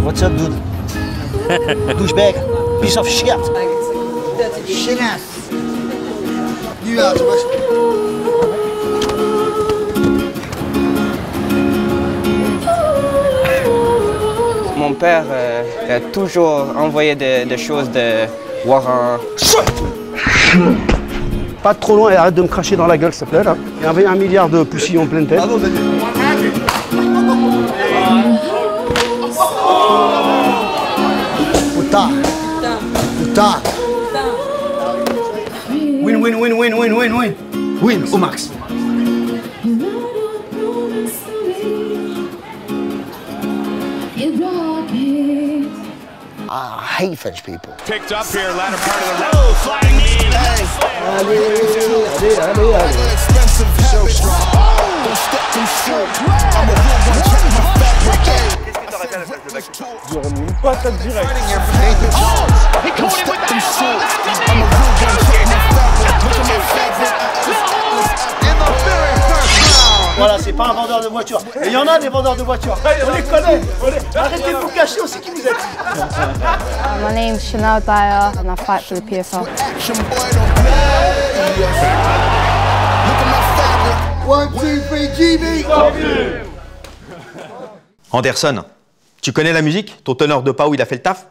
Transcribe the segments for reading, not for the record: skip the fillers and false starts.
What's up, dude? Douchebag. Piece of shit. Shit-ass. Mon père a toujours envoyé des choses de Warren. Pas trop loin et arrête de me cracher dans la gueule, s'il te plaît, là. Il y avait 1 milliard de poussillons en pleine tête. Putain. Putain. Win, win, win, win, win, win, win. Win, au max. I hate French people. Picked up here, latter part of the road. Flying knee. J'aurais mis une patate direct. Voilà, c'est pas un vendeur de voitures. Et il y en a des vendeurs de voitures. On les connaît. Arrêtez de vous cacher aussi qui vous êtes. My name's Chanel Dyer and I fight for the PFL. 1, 2, 3, GB. Anderson, tu connais la musique? Ton teneur de pas où il a fait le taf?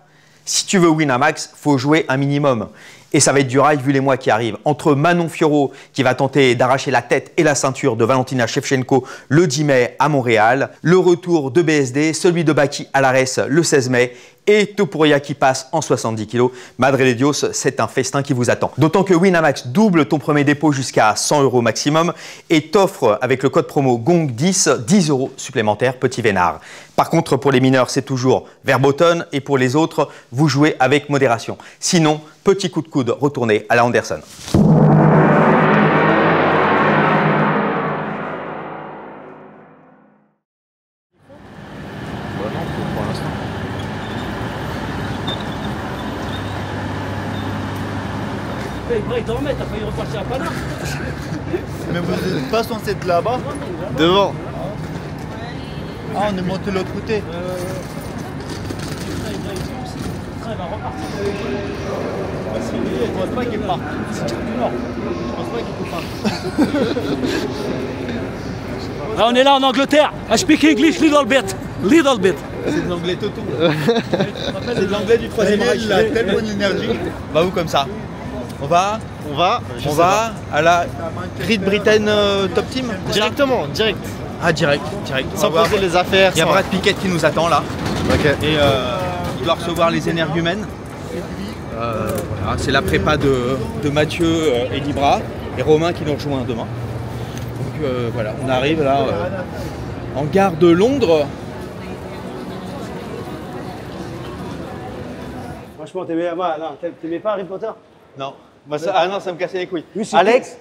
Si tu veux Winamax, faut jouer un minimum. Et ça va être du rail vu les mois qui arrivent. Entre Manon Fiorot qui va tenter d'arracher la tête et la ceinture de Valentina Shevchenko le 10 mai à Montréal, le retour de BSD, celui de Baki Alares le 16 mai et Topuria qui passe en 70 kg. Madre de Dios, c'est un festin qui vous attend. D'autant que Winamax double ton premier dépôt jusqu'à 100 € maximum et t'offre avec le code promo GONG10 10 € supplémentaires petit vénard. Par contre, pour les mineurs, c'est toujours Verboten et pour les autres, vous jouez avec modération. Sinon, petit coup de coude retourné à la Anderson. Il dormait, t'as failli repartir à Paname. Mais vous n'êtes pas censé être là-bas? Devant. Ah, on est monté de l'autre côté. Il va repartir. Je pense pas qu'il parte. C'est mort. Je pense pas qu'il parte. On est là en Angleterre. I speak English little bit. Little bit. C'est de l'anglais Toto. C'est de l'anglais du troisième Reich. Il a telle bonne énergie. Va où comme ça? On va à la Great Britain Top Team? Directement, direct. Ah, direct. Sans poser les affaires. Il y a Brad Pickett qui nous attend là. Ok. Et il doit recevoir les énergumènes. Voilà, c'est la prépa de Mathieu et Libra et Romain qui nous rejoint demain. Donc voilà, on arrive là en gare de Londres. Franchement, t'aimais pas Harry Potter? Non. Bah, ça, non, ça me cassait les couilles. Oui, Alex,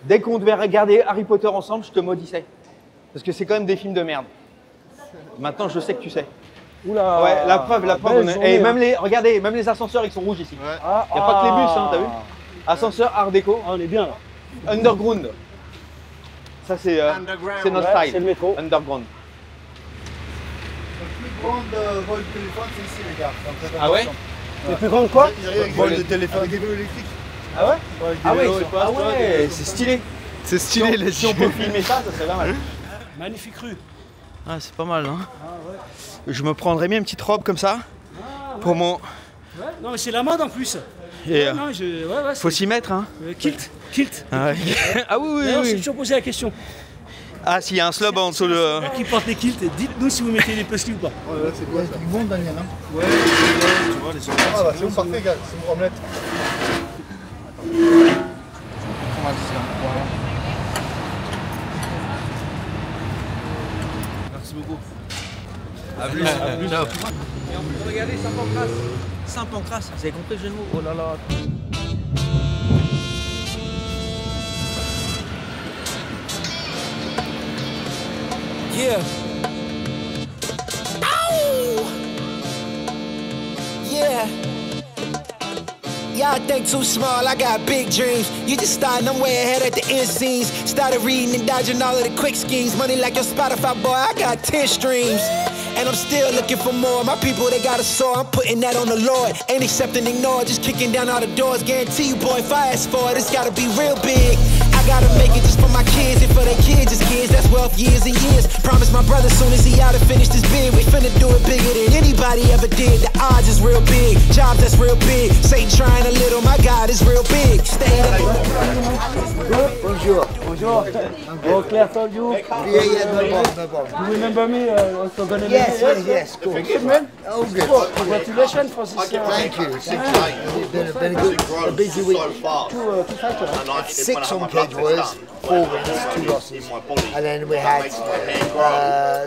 dès qu'on devait regarder Harry Potter ensemble, je te maudissais. Parce que c'est quand même des films de merde. Maintenant, je sais que tu sais. Oula. Ouais, la preuve. Et même regardez, même les ascenseurs, ils sont rouges ici. Il n'y a pas que les bus, hein, t'as vu? Ascenseur Art déco. Ah, on est bien là. Underground. Ça, c'est notre style. C'est le métro. Underground. Le plus grand vol de téléphone, c'est ici, les gars. Ah ouais? Le plus grand quoi? Vol de téléphone. Avec des vélos électriques. Ah ouais? Ah ouais, ouais, c'est stylé. C'est stylé, les Si on peut filmer ça, ça serait pas mal. Magnifique rue. Ah, c'est pas mal, hein. Je me prendrais bien une petite robe comme ça pour mon. Ouais, non, mais c'est la mode en plus. Et Non, faut s'y mettre, hein. Kilt. Ah, ouais. Ah oui, D'ailleurs, oui. j'ai toujours posé la question. Ah, s'il y a un slob en dessous de. Qui porte les kilts, dites-nous si vous mettez les puzzles ou pas. Ouais, c'est quoi ça? Du bon, Daniel, hein? Ouais, tu vois, les soldats. Ah, bah, c'est bon, parfait, gars, c'est mon omelette. Merci beaucoup. À plus. Ciao. Et on peut regarder Saint-Pancras. Saint-Pancras, vous avez compris le jeu de mots? Oh là là. Yeah. Ow! Yeah. Y'all think too small, I got big dreams. You just starting, I'm way ahead at the end scenes. Started reading and dodging all of the quick schemes. Money like your Spotify, boy, I got 10 streams. and I'm still looking for more. My people, they got a sore, I'm putting that on the Lord. Ain't accepting, ignore, just kicking down all the doors. Guarantee you, boy, if I ask for it, it's gotta be real big. I gotta make it just for my kids and for their kids' kids. That's wealth years and years. Promise my brother soon as he out and finish this bid, we finna do it bigger than anybody ever did. The odds is real big, jobs that's real big. Satan trying a little, my God is real big. Stay up. Bonjour. Bonjour. Oh, Claire told you. Yeah, no problem. You remember me? Also gonna Yes, cool. Good, man. Oh, good. Well, congratulations for this. Thank you. It's been a busy week. Two fighters. 6 on Cage Warriors, 4 wins, 2 losses. And then we had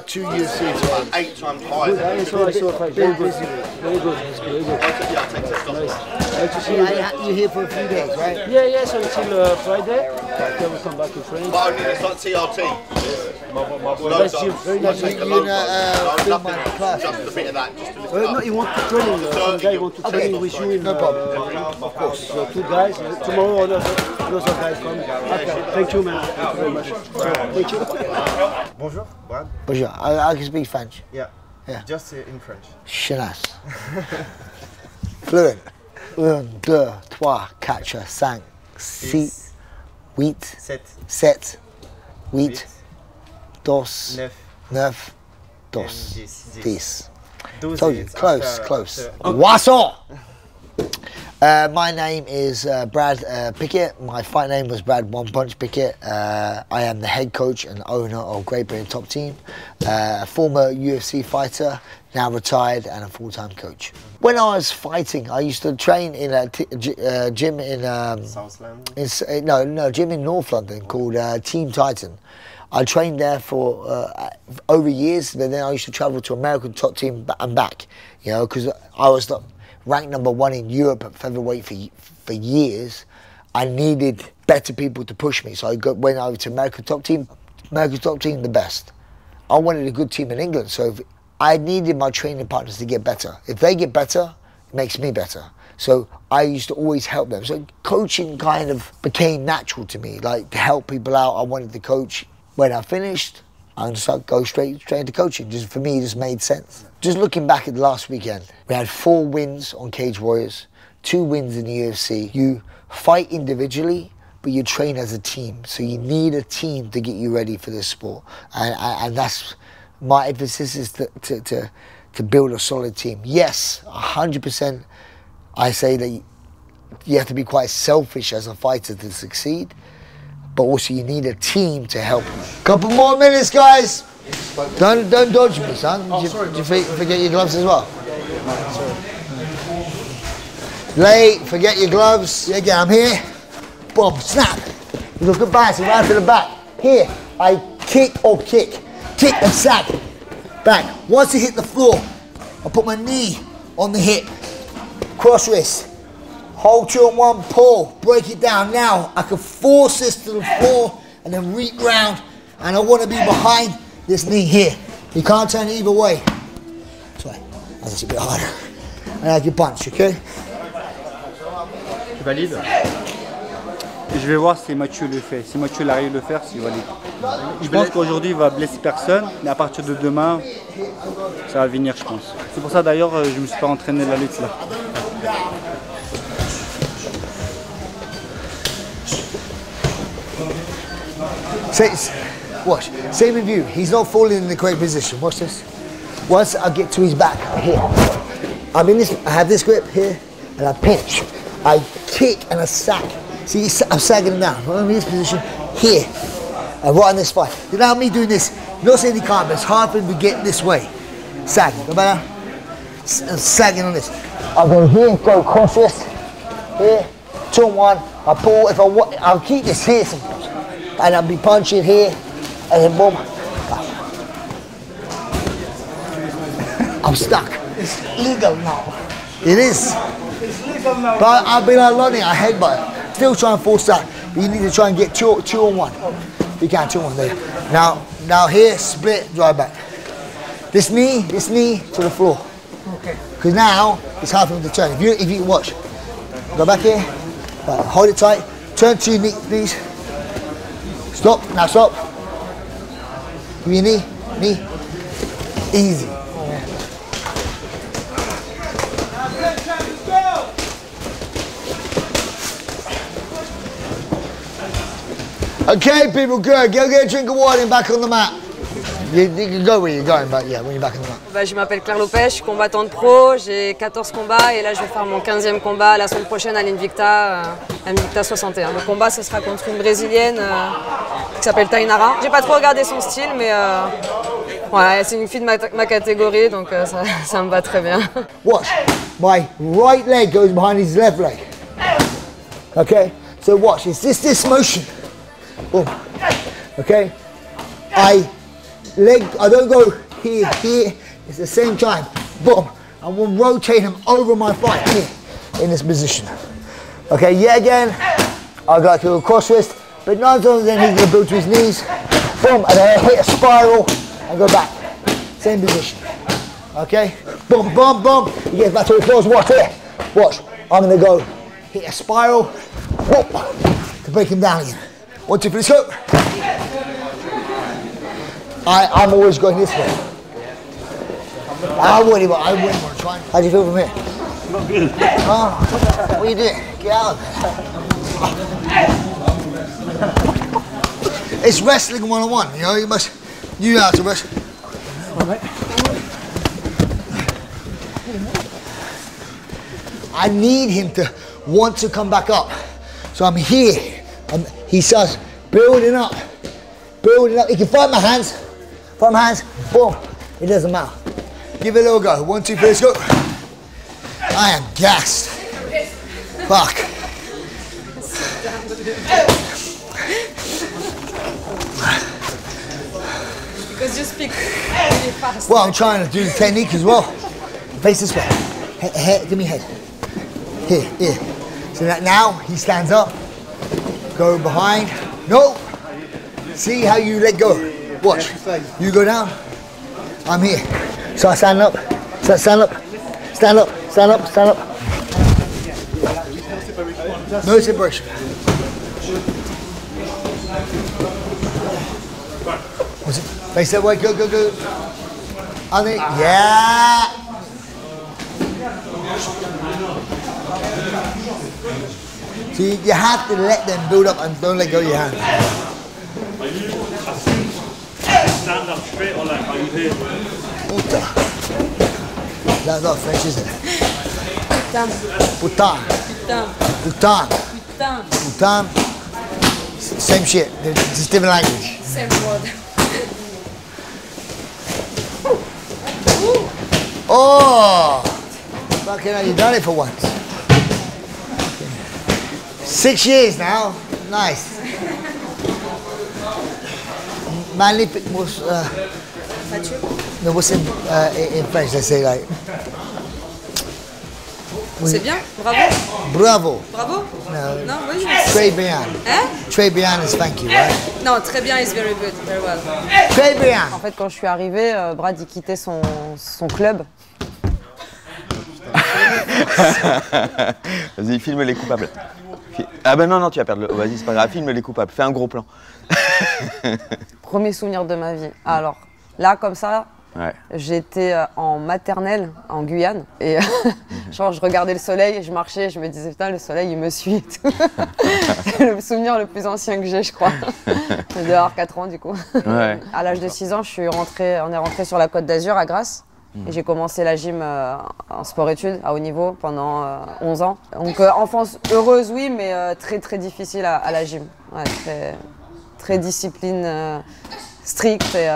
2 UFC fights. 8 times higher. Good, I saw a fight. Very good. Very good. Very good. Nice to see you. You're here for a few days, right? Yeah, so until Friday. Then we'll come back to training. But only it's like TRT. Nice gym, very nice gym. You're gonna film my class. Just a bit of that, just to lift it up. No, you want to training. Some guy want to training with you in. No problem. Of course. So 2 guys. Tomorrow another guys come. Okay. Thank you, man. Thank you very much. Thank you. Bonjour, Brad. Bonjour. I can speak French. Yeah. Yeah. Just in French. Chenasse. Fluent. 1, 2, 3, 4, 5, 6, 8, 7, 8, 2, 9, 10. Told you, close. What's up? My name is Brad Pickett. My fight name was Brad One Punch Pickett. I am the head coach and owner of Great Britain Top Team. Former UFC fighter, now retired, and a full-time coach. When I was fighting, I used to train in a gym in South London? No, gym in North London called Team Titan. I trained there for over years, but then I used to travel to American Top Team and back, you know, because I was ranked #1 in Europe at featherweight for years. I needed better people to push me, so I went over to American Top Team. American Top Team, the best. I wanted a good team in England, so I needed my training partners to get better. If they get better, it makes me better. So I used to always help them. So coaching kind of became natural to me, like to help people out. I wanted to coach. When I finished, I just go straight into coaching. Just for me, it just made sense. Just looking back at the last weekend, we had 4 wins on Cage Warriors, 2 wins in the UFC. You fight individually, but you train as a team. So you need a team to get you ready for this sport. And that's my emphasis, is to build a solid team. Yes, 100%. I say that you have to be quite selfish as a fighter to succeed, but also you need a team to help you. Couple more minutes, guys. Don't dodge me, son. Did you forget your gloves as well? Late, forget your gloves. Yeah, again, I'm here. Boom, snap. You look goodbye, so right to the back. Here, I kick or kick. Kick and sack. Back. Once you hit the floor, I put my knee on the hip. Cross wrist. Hold 2 and 1, pull, break it down. Now I can force this to the floor and then reach round, and I want to be behind this knee here. You can't turn it either way. Sorry, that's a bit harder. And I can punch, okay? Tu valides? Je vais voir si Mathieu le fait. Si Mathieu arrive à le faire, s'il valide. Je pense qu'aujourd'hui il va blesser personne, mais à partir de demain, ça va venir, je pense. C'est pour ça d'ailleurs, je me suis pas entraîné la lutte là. Watch, same with you. He's not falling in the correct position. Watch this. Once I get to his back, here. I'm in this, I have this grip here, and I pinch. I kick and I sack. See, I'm sagging him down. I'm in this position here, and right on this fight. You know me doing this, not saying he can't, but it's hard for him to get this way. Sagging, no matter. I'm sagging on this. I'll go here, go cross wrist, here, 2 and 1. I pull, if I want, I'll keep this here sometimes. And I'll be punching here, and then boom. I'm stuck. It's legal now. It is. It's legal now. But I've been like Lonnie, I headbutt. Still trying to force that. But you need to try and get 2 and 1. You can 2 and 1 there. Now here, split, drive back. This knee to the floor. Okay. Because now it's hard for him to turn. If you watch, go back here, hold it tight, turn to your knees. Stop, now stop. Give me your knee, easy. Okay, people, good. Go get a drink of water and back on the mat. You can go where you're going, but yeah, when you're back on the mat. Bah, je m'appelle Claire Lopez, je suis combattante pro, j'ai 14 combats et là je vais faire mon 15e combat la semaine prochaine à l'Invicta 61. Le combat ce sera contre une brésilienne qui s'appelle Tainara. J'ai pas trop regardé son style mais ouais, c'est une fille de ma catégorie donc ça me va très bien. Watch, my right leg goes behind his left leg. Okay, so watch, it's this motion. Boom. Okay, I don't go here, it's the same time. Boom, I will rotate him over my fight here, in this position. Okay, yet again, I got to a cross wrist, but 9 times then he's gonna build to his knees. Boom, and then I hit a spiral and go back. Same position. Okay, boom, boom, boom. He gets back to the claws, watch here. Watch, I'm gonna go hit a spiral, whoop, to break him down again. 1, 2, 3, let's go. I'm always going this way. I wouldn't want to try. How do you feel from here? Not good. Oh, what are you doing? Get out. It's wrestling 101, you know, you know how to wrestle. I need him to want to come back up. So I'm here. He starts building up. He can fight my hands. Boom. It doesn't matter. Give it a little go. 1, 2, 3, let's go. I am gassed. Fuck. Because you speak really fast. Well, I'm trying to do the technique as well. Face this way. Head, give me head. Here. So that now he stands up. Go behind. No. See how you let go. Watch. You go down. I'm here. So I stand up. Stand up. No separation. What's it? Face that way. Go. On it. Yeah. So you have to let them build up and don't let go of your hand. Are you stand up straight or like are you here? Puta. That's not French, is it? Putain. Putain. Same shit, just different language. Same word. Oh! Fucking hell, you've done it for once. 6 years now. Nice. Magnifique was no, what's in French? They say like. C'est bien, bravo. Bravo. No. Non, oui. Très bien. Hein? Très bien is thank you, right? Non, très bien is very good, very well. Très bien. En fait, quand je suis arrivée, Brad il quittait son club. Vas-y, filme les coupables. Ah ben non, tu vas perdre le... Vas-y, c'est pas grave, filme les coupables. Fais un gros plan. Premier souvenir de ma vie. Alors, là, comme ça, ouais. J'étais en maternelle, en Guyane. Et genre, je regardais le soleil, je marchais, je me disais, putain, le soleil, il me suit et tout. C'est le souvenir le plus ancien que j'ai, je crois. Je devais avoir 4 ans, du coup. Ouais. À l'âge de 6 ans, on est rentré sur la Côte d'Azur, à Grasse. Et j'ai commencé la gym en sport-études à haut niveau pendant 11 ans. Donc enfance heureuse, oui, mais très très difficile à la gym. Ouais, très discipline stricte et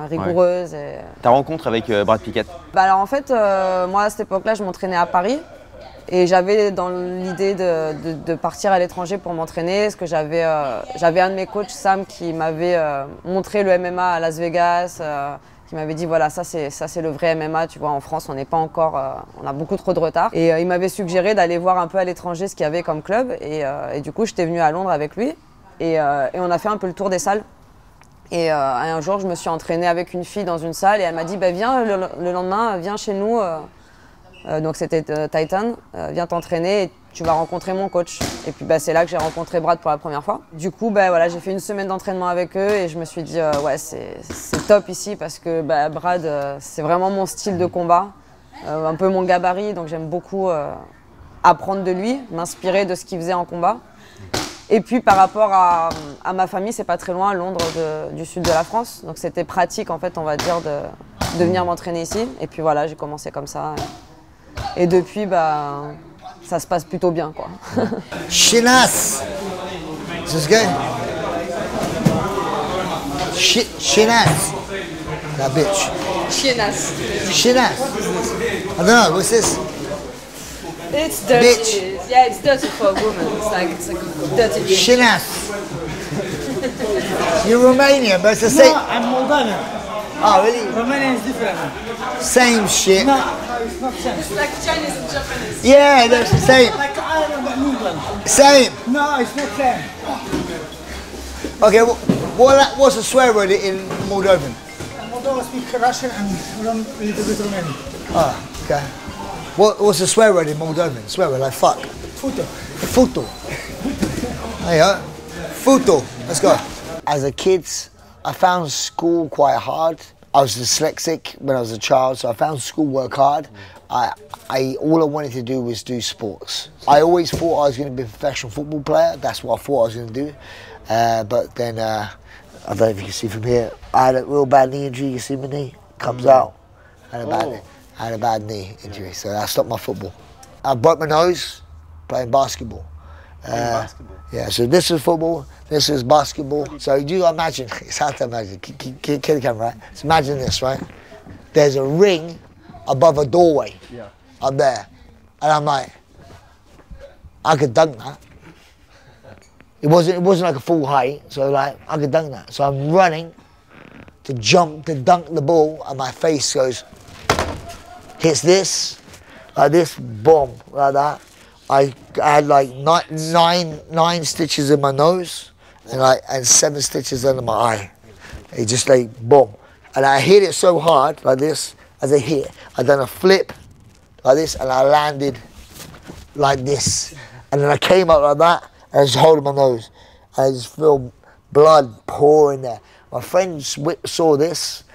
rigoureuse. Ouais. Et... Ta rencontre avec Brad Pickett? Bah alors en fait, moi à cette époque-là, je m'entraînais à Paris. Et j'avais dans l'idée de partir à l'étranger pour m'entraîner, parce que j'avais un de mes coachs, Sam, qui m'avait montré le MMA à Las Vegas, qui m'avait dit voilà, ça c'est le vrai MMA, tu vois, en France on n'est pas encore, on a beaucoup trop de retard. Et il m'avait suggéré d'aller voir un peu à l'étranger ce qu'il y avait comme club. Et du coup j'étais venue à Londres avec lui et on a fait un peu le tour des salles. Et un jour je me suis entraînée avec une fille dans une salle et elle m'a dit bah, viens le lendemain, viens chez nous. Donc c'était Titan, viens t'entraîner et tu vas rencontrer mon coach. Et puis bah, c'est là que j'ai rencontré Brad pour la première fois. Du coup bah, voilà, j'ai fait une semaine d'entraînement avec eux et je me suis dit ouais c'est top ici parce que bah, Brad c'est vraiment mon style de combat, un peu mon gabarit, donc j'aime beaucoup apprendre de lui, m'inspirer de ce qu'il faisait en combat. Et puis par rapport à ma famille, c'est pas très loin, Londres du sud de la France. Donc c'était pratique en fait, on va dire, de venir m'entraîner ici. Et puis voilà, j'ai commencé comme ça. Et depuis, bah, ça se passe plutôt bien, quoi. Shinas. Is this good? Shinas. That bitch. Chinas. Shinas. I don't know, what's this? It's dirty. Bitch. Yeah, it's dirty for a woman. It's like a dirty bitch. Shinas. You're Romanian, but it's the same. No, I'm Moldavian. Oh, really? Romanian is different. Same shit. No, it's not same. It's like Chinese and Japanese. Yeah, that's the same. Like Ireland and England. Same. No, it's not same. Okay, what's the swear word in Moldovan? Moldova speak Russian and a little bit Romanian. Oh, okay. What's the swear word in Moldovan? Swear word like fuck. Futo. Futo. There you go. Futo. Let's go. As a kid, I found school quite hard. I was dyslexic when I was a child, so I found schoolwork hard. All I wanted to do was do sports. I always thought I was going to be a professional football player. That's what I thought I was going to do. But then, I don't know if you can see from here, I had a real bad knee injury. You see my knee? Comes out. I had a bad knee injury, so I stopped my football. I broke my nose playing basketball. Yeah, so this is football, this is basketball. So you imagine, it's hard to imagine, kill the camera, right? So imagine this, right? There's a ring above a doorway up there. And I'm like, I could dunk that. It wasn't like a full height, so like, I could dunk that. So I'm running to jump, to dunk the ball, and my face goes, hits this, like this, boom, like that. I had like nine stitches in my nose and 7 stitches under my eye. It just like boom. And I hit it so hard like this, as I hit, I done a flip like this and I landed like this. And then I came up like that and I was holding my nose. And I just feel blood pouring there. My friend saw this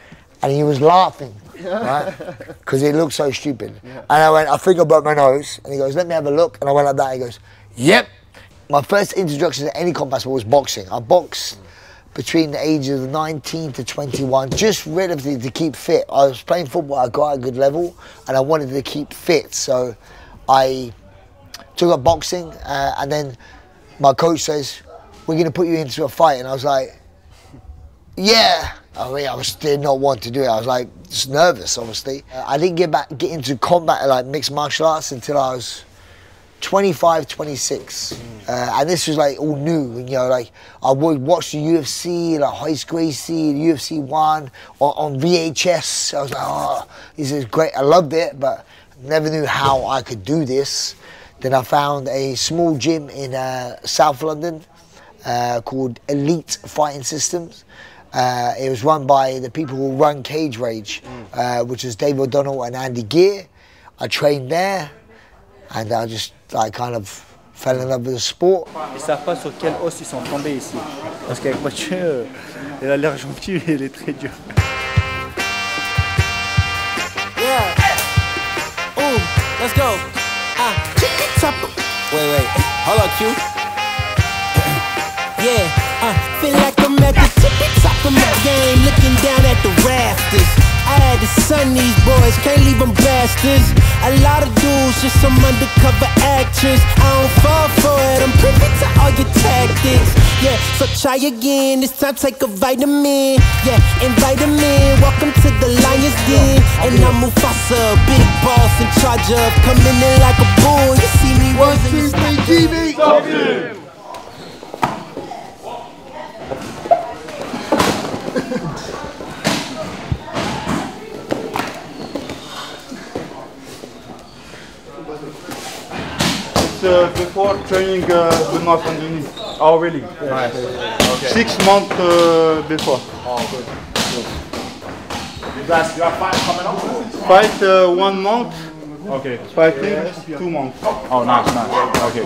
and he was laughing, right? Because it looked so stupid. And I went, I think I broke my nose. And he goes, let me have a look. And I went like that. He goes, yep. My first introduction to any combat sport was boxing. I boxed between the ages of 19 to 21, just relatively to keep fit. I was playing football at quite a good level, and I wanted to keep fit. So I took up boxing, and then my coach says, we're going to put you into a fight. And I was like, yeah. I mean, did not want to do it. I was like, just nervous, obviously. I didn't get into combat, like mixed martial arts, until I was 25, 26. And this was like all new, you know, like I would watch the UFC, like Royce Gracie, UFC 1 on VHS. I was like, oh, this is great. I loved it, but never knew how I could do this. Then I found a small gym in South London called Elite Fighting Systems. It was run by the people who run Cage Rage, which is Dave O'Donnell and Andy Gear. I trained there, and I kind of fell in love with the sport. Ils savent pas sur quel os ils sont tombés ici. Parce qu'avec Mathieu, il a l'air gentil, mais il est très dur. Yeah. Ooh, let's go. Wait. Hold up, Q. Yeah, feel like I'm at the tippy top of my game, looking down at the rafters. I had to son these boys, can't leave them bastards. A lot of dudes, just some undercover actors. I don't fall for it, I'm privy to all your tactics. Yeah, so try again, this time take a vitamin. Yeah, invite them in, welcome to the Lion's Den. And I'm Mufasa, big boss in charge of coming in like a bull. You see me 1, 2, 3, TV. Before training the knife underneath. Oh, really? Nice. Okay. 6 months before. Oh, good. You have fight coming up? Fight 1 month. Okay. Fighting 2 months. Oh, nice. Okay.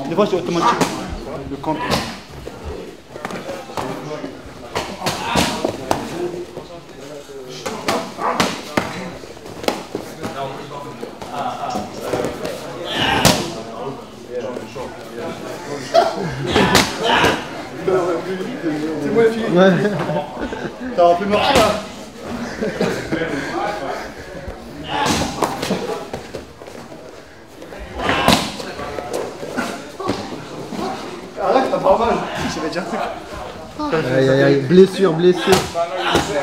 Des fois c'est automatique. Le compte. Ouais. Ça aurait pu marcher là. Arrête, t'as pas mal. J'avais déjà un truc. Aïe aïe aïe, blessure, blessure.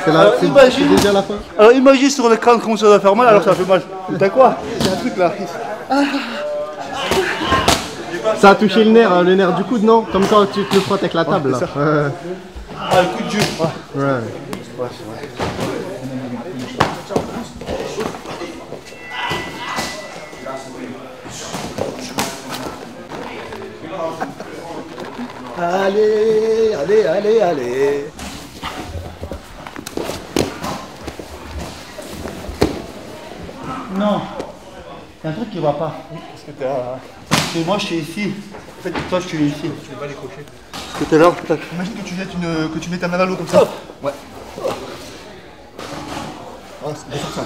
C'est déjà la fin. Alors imagine sur le crâne comment ça va faire mal alors ça fait mal. T'as quoi? J'ai un truc là. Ça a touché le nerf du coude, non? Comme quand tu te le frottes avec la table là. Ah, le coup de jus. Ouais. Ouais, c'est vrai. Allez, allez, allez, allez. Non, il y a un truc qui va pas. Parce que t'es là. Parce que moi je suis ici. En fait, toi je suis ici. Tu veux pas les cocher. Parce que t'es là. Imagine que tu mettes un main à l'eau comme ça. Ouais. Ah, c'est ça.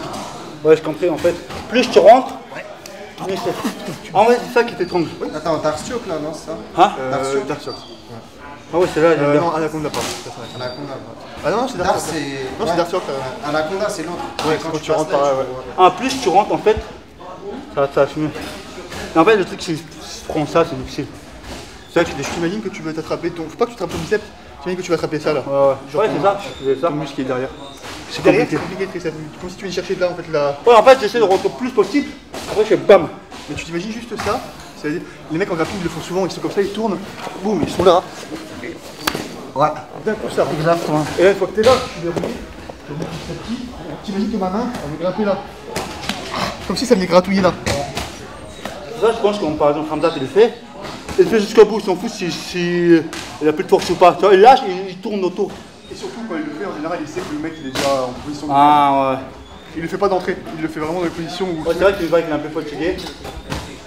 Ouais, je compris en fait. Plus tu rentres, plus c'est. En fait, c'est ça qui t'étrangle. Oui. Attends, Darciok là, non, c'est ça? Hein? Darciok. Ah ouais, c'est là. Non, Anaconda pas. Anaconda. Ah non, c'est Darciok. Non, c'est Darciok. Anaconda, c'est l'autre. Ouais, quand tu rentres par là, ouais. En plus, tu rentres en fait, ça va mieux. Et en fait, le truc, c'est prendre ça, c'est difficile. C'est vrai que t'imagines que tu veux t'attraper ton. Faut pas que tu t'attrapes ton biceps, t'imagines que tu vas attraper ça là. Ouais, c'est ça. C'est ça. Ton muscle qui est derrière. C'est compliqué. C'est comme si tu venais chercher de là en fait là. Ouais, en fait, j'essaie de rentrer le plus possible. Après, je fais bam. Mais tu t'imagines juste ça. C'est-à-dire, les mecs en grappling, ils le font souvent, ils sont comme ça, ils tournent. Boum, ils sont là. Ouais. D'un coup, ça. Exactement. Et là, une fois que t'es là, tu verrouilles. T'imagines que ma main, elle va grimper là. Comme si ça venait gratouiller là. Ça, je pense que par exemple, Hamza, il le fait. Il le fait jusqu'au bout, il s'en fout si il a plus de force ou pas. Tu vois, il lâche et il tourne autour. Et surtout, quand il le fait, en général, il sait que le mec il est déjà en position de. Ah ouais. Il le fait pas d'entrée, il le fait vraiment dans une position où. Ouais, c'est vrai qu'il est un peu fatigué.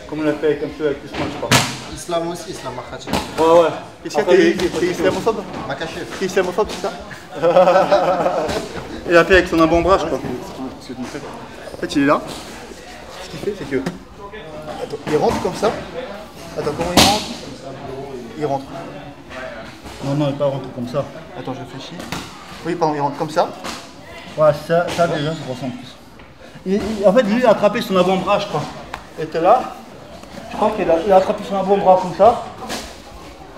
Comme on l'a fait avec un peu avec Ousmane, je crois. Islam aussi, Islam Makhachev. Ouais, ouais. Qu'est-ce que t'es islamophobe? Makachev. T'es islamophobe, c'est ça? Il a fait avec son avant-bras, je crois. En fait, il est là. Ce qu'il fait, c'est que. Attends, il rentre comme ça. Attends, comment il rentre? Il rentre. Non, non, il n'est pas rentré comme ça. Attends, je réfléchis. Oui, pardon, il rentre comme ça. Ouais, ça déjà, ça ressemble plus. En fait, lui, il a attrapé son avant-bras, je crois. Il était là. Je crois qu'il a attrapé son avant-bras comme ça.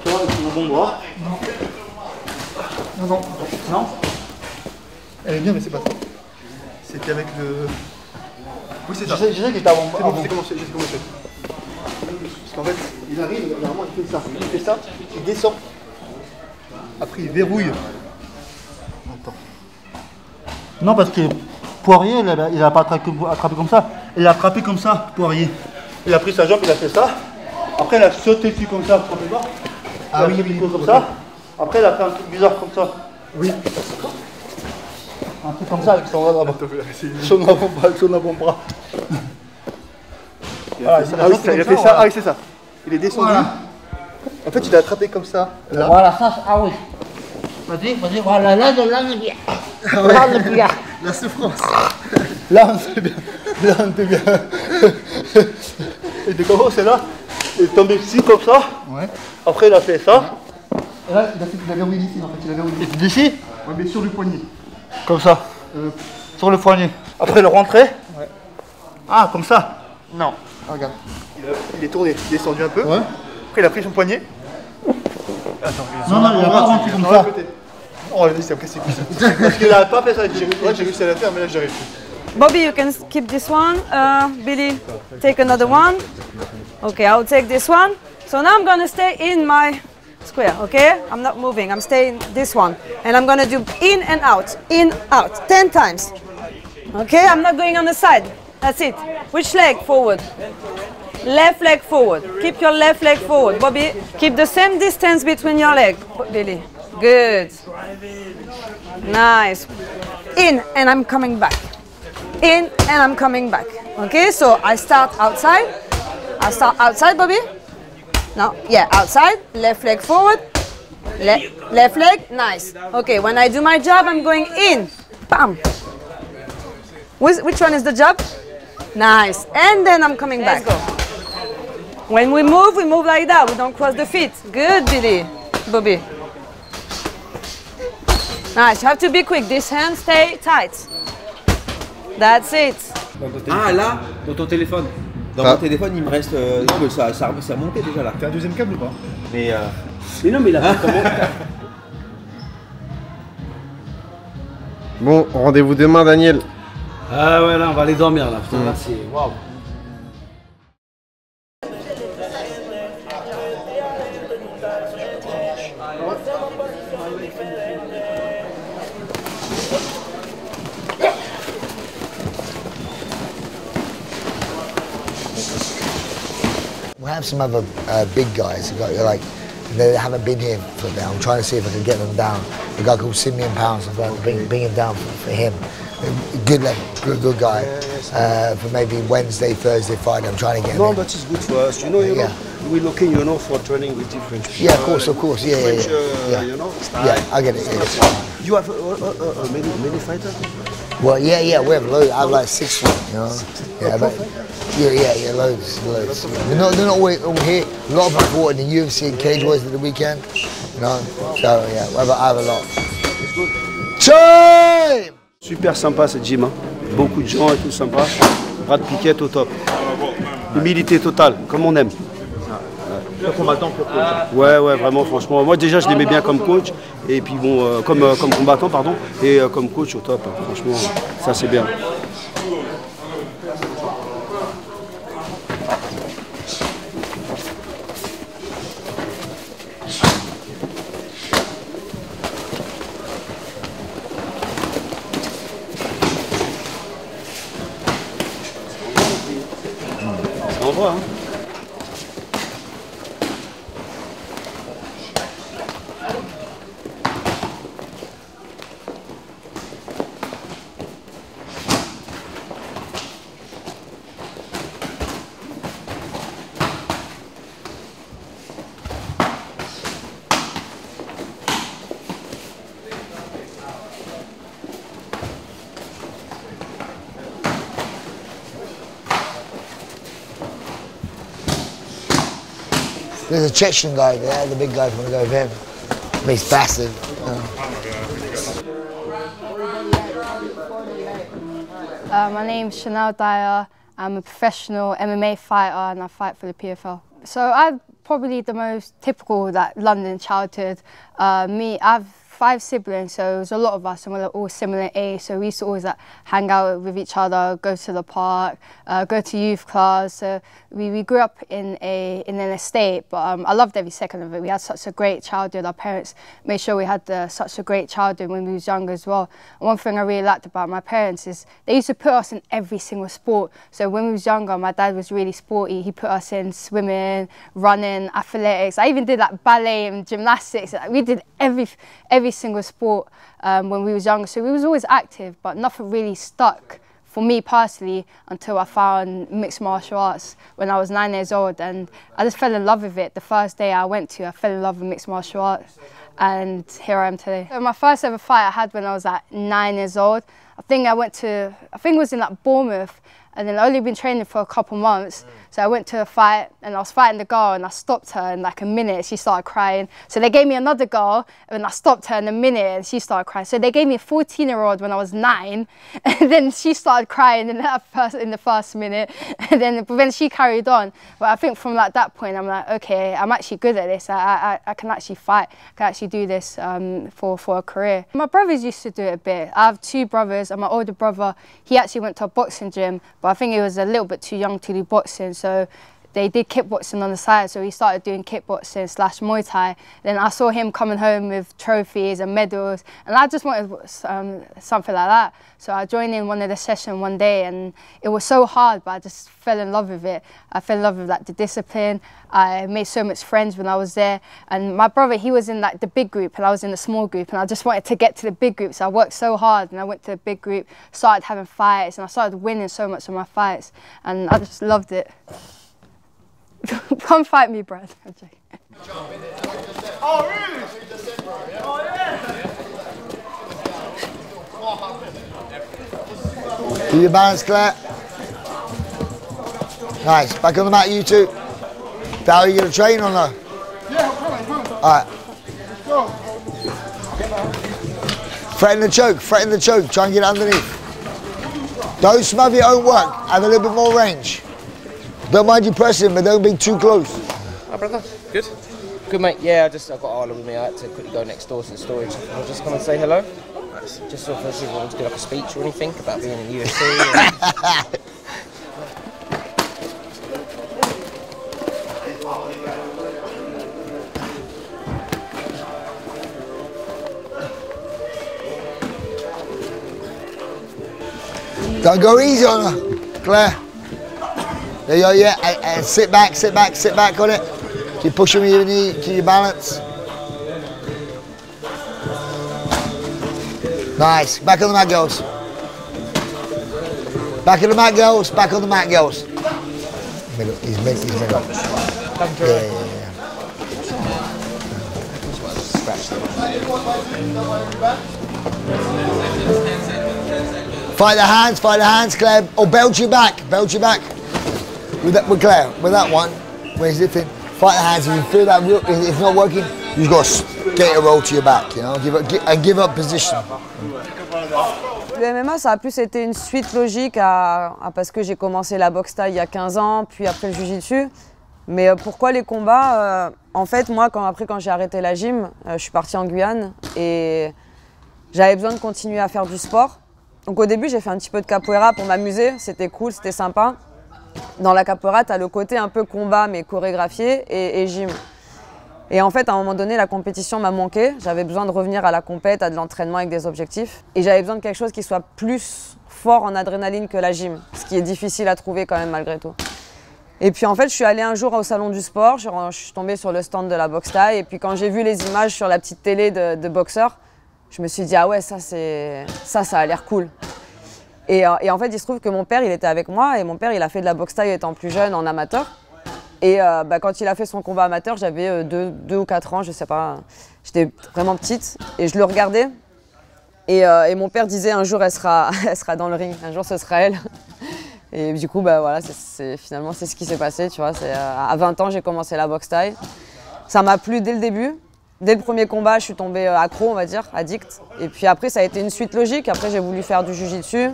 Tu vois, avec son avant-bras. Non, non, non. Elle est bien, mais c'est pas ça. C'était avec le. Oui, c'est ça. Je sais qu'il était avant-bras. C'est bon, je sais comment c'est. Parce qu'en fait, il arrive, normalement, il fait ça. Il fait ça, il descend. Après, il verrouille. Attends. Non, parce que Poirier, il n'a pas attrapé comme ça. Il a attrapé comme ça, Poirier. Il a pris sa jambe, il a fait ça. Après, il a sauté dessus comme ça. Ah oui, oui, comme ça. Après, il a fait un truc bizarre comme ça. Oui. Un truc comme ça avec son avant-bras. Son avant-bras. Voilà, il a fait ça. Ah oui, c'est ça. Il est descendu. Voilà. En fait, il a attrapé comme ça. Là. Voilà, ça, ah oui. Vas-y, vas-y, voilà, là, on est bien. Là, on est bien. La souffrance. Là, on est bien. Là, on est bien. Il était comment, c'est là. Il est tombé ici, comme ça. Ouais. Après, il a fait ça. Et là, il a verrouillé ici, en fait. Il a verrouillé d'ici. Ouais, mais sur le poignet. Comme ça. Sur le poignet. Après, il est rentré. Ouais. Ah, comme ça. Non. Ah, regarde. Il est tourné, il est descendu un peu. Ouais. Après, il a pris son poignet. Attends, non, non, il n'a pas rentré comme ça. Oh, lui, c'est cassé. Parce qu'il n'a pas fait ça. J'ai réussi à la faire, mais là, j'arrive plus. Bobby, you can keep this one. Billy, take another one. Okay, I'll take this one. So now I'm gonna stay in my square, okay? I'm not moving, I'm staying this one. And I'm gonna do in, out, 10 times. Okay, I'm not going on the side. That's it. Which leg? Forward. Left leg forward. Keep your left leg forward. Bobby, keep the same distance between your legs. Billy, good. Nice. In, and I'm coming back. In, and I'm coming back. Okay, so I start outside. I start outside, Bobby. No, yeah, outside. Left leg forward. Left leg, nice. Okay, when I do my job, I'm going in. Bam. Which one is the job? Nice. And then I'm coming back. Let's go. When we move like that. We don't cross the feet. Good, Billy. Bobby. Nice, you have to be quick. This hand, stay tight. That's it. Ah là, Dans ton téléphone. dans mon téléphone, il me reste. Non, mais c'est remonté déjà là. T'as un deuxième câble ou pas? Mais. Mais non, mais il a fait comment? Bon, rendez-vous demain, Daniel. Ah ouais, là, on va aller dormir là. Putain, là, c'est. Waouh. We have some other big guys who like they haven't been here for a bit. I'm trying to see if I can get them down. A guy called Simeon Pounds, I'm going to bring him down for him. Good level, good guy. For maybe Wednesday, Thursday, Friday. I'm trying to get him. No, in. that is good for us. You know, we're looking, for training with different people. Yeah, of course, yeah, French, yeah. you know, style. Yeah, I get it. Yeah. You have many fighters? Well, yeah, we have loads. I have like 6 of them, you know. Yeah, but, yeah, loads. They're not all here. A lot of them fought in the UFC and Cage Warriors at the weekend, you know. So yeah, I have a lot. Time! Super sympa ce gym, hein. Beaucoup de gens et tout sympa. Brad Pickett au top. Humilité totale, comme on aime. Le combattant, le coach. Ouais, vraiment, franchement. Moi déjà, je l'aimais bien comme coach, et puis bon, comme combattant, pardon, et comme coach au top. Franchement, ça c'est bien. Ça envoie, hein. There's a Chechen guy there, the big guy, if you want to go with him. He's bastard. My name's Chanel Dyer. I'm a professional MMA fighter and I fight for the PFL. So I'm probably the most typical London childhood. I've 5 siblings, so it was a lot of us and we're all similar age, so we used to always hang out with each other, go to the park, go to youth class. So we grew up in an estate, but I loved every second of it. We had such a great childhood. Our parents made sure we had such a great childhood when we was younger as well. And one thing I really liked about my parents is they used to put us in every single sport. So when we was younger, my dad was really sporty. He put us in swimming, running, athletics. I even did ballet and gymnastics. We did every single sport when we was younger, so we was always active, but nothing really stuck for me personally until I found mixed martial arts when I was 9 years old, and I just fell in love with it. The first day I went to, I fell in love with mixed martial arts, and here I am today. So my first ever fight I had when I was 9 years old. I think it was in Bournemouth, and then I'd only been training for a couple months. So I went to a fight and I was fighting the girl and I stopped her in a minute. She started crying. So they gave me another girl and I stopped her in a minute and she started crying. So they gave me a 14-year-old when I was 9 and then she started crying in the first minute and then she carried on. But I think from that point I'm okay, I'm actually good at this. I can actually fight. I can actually do this for a career. My brothers used to do it a bit. I have 2 brothers and my older brother, he actually went to a boxing gym, but I think he was a little bit too young to do boxing. So they did kickboxing on the side, so he started doing kickboxing / Muay Thai. Then I saw him coming home with trophies and medals, and I just wanted something like that. So I joined in one of the sessions one day, and it was so hard, but I just fell in love with it. I fell in love with the discipline. I made so much friends when I was there, and my brother, he was in the big group, and I was in the small group, and I just wanted to get to the big group, so I worked so hard, and I went to the big group, started having fights, and I started winning so much of my fights, and I just loved it. Come fight me, Brad. I'm joking. Oh, really? Oh, yeah. Keep your balance, Claire. Nice. Back on the mat, you two. Val, you going to train or no? Yeah, I'm coming. All right. Go. Threaten the choke, try and get underneath. Don't smother your own work, have a little bit more range. Don't mind you pressing, but don't be too close. Hi brother, good? Good mate, yeah, I've got Arla with me, I had to quickly go next door to the storage. I'll just come and say hello. Just sort of see if you want to do like a speech or anything about being in UFC. Don't go easy on her, Claire. There you go, yeah, and sit back on it. Keep pushing with your knee, keep your balance. Nice, back on the mat, girls. Back on the mat, girls, back on the mat, girls. Middle, he's middle. Yeah. Fight the hands, Claire. Or belt you back. With Claire, with that one, where's the thing? Fight the hands. If you feel that it's not working, you've got to get a roll to your back, you know, give up position. Le MMA, ça a plus été une suite logique parce que j'ai commencé la boxe thaï il y a 15 ans, puis après le jiu-jitsu. Mais pourquoi les combats? En fait, moi, quand j'ai arrêté la gym, je suis partie en Guyane et j'avais besoin de continuer à faire du sport. Donc au début, j'ai fait un petit peu de capoeira pour m'amuser, c'était cool, c'était sympa. Dans la capoeira, tu as le côté un peu combat mais chorégraphié et gym. Et en fait, à un moment donné, la compétition m'a manqué. J'avais besoin de revenir à la compète, à de l'entraînement avec des objectifs. Et j'avais besoin de quelque chose qui soit plus fort en adrénaline que la gym, ce qui est difficile à trouver quand même malgré tout. Et puis en fait, je suis allée un jour au salon du sport, je suis tombée sur le stand de la boxe thaï. Et puis quand j'ai vu les images sur la petite télé de boxeurs, je me suis dit, ah ouais, ça a l'air cool. Et en fait, il se trouve que mon père, il était avec moi et mon père, il a fait de la boxe thaï étant plus jeune en amateur. Et quand il a fait son combat amateur, j'avais 2 ou 4 ans, je sais pas. J'étais vraiment petite et je le regardais. Et mon père disait, un jour, elle sera dans le ring, un jour, ce sera elle. Et du coup, voilà, finalement, c'est ce qui s'est passé, tu vois. À 20 ans, j'ai commencé la boxe thaï. Ça m'a plu dès le début. Dès le premier combat, je suis tombée accro, on va dire, addict. Et puis après, ça a été une suite logique. Après, j'ai voulu faire du jiu-jitsu.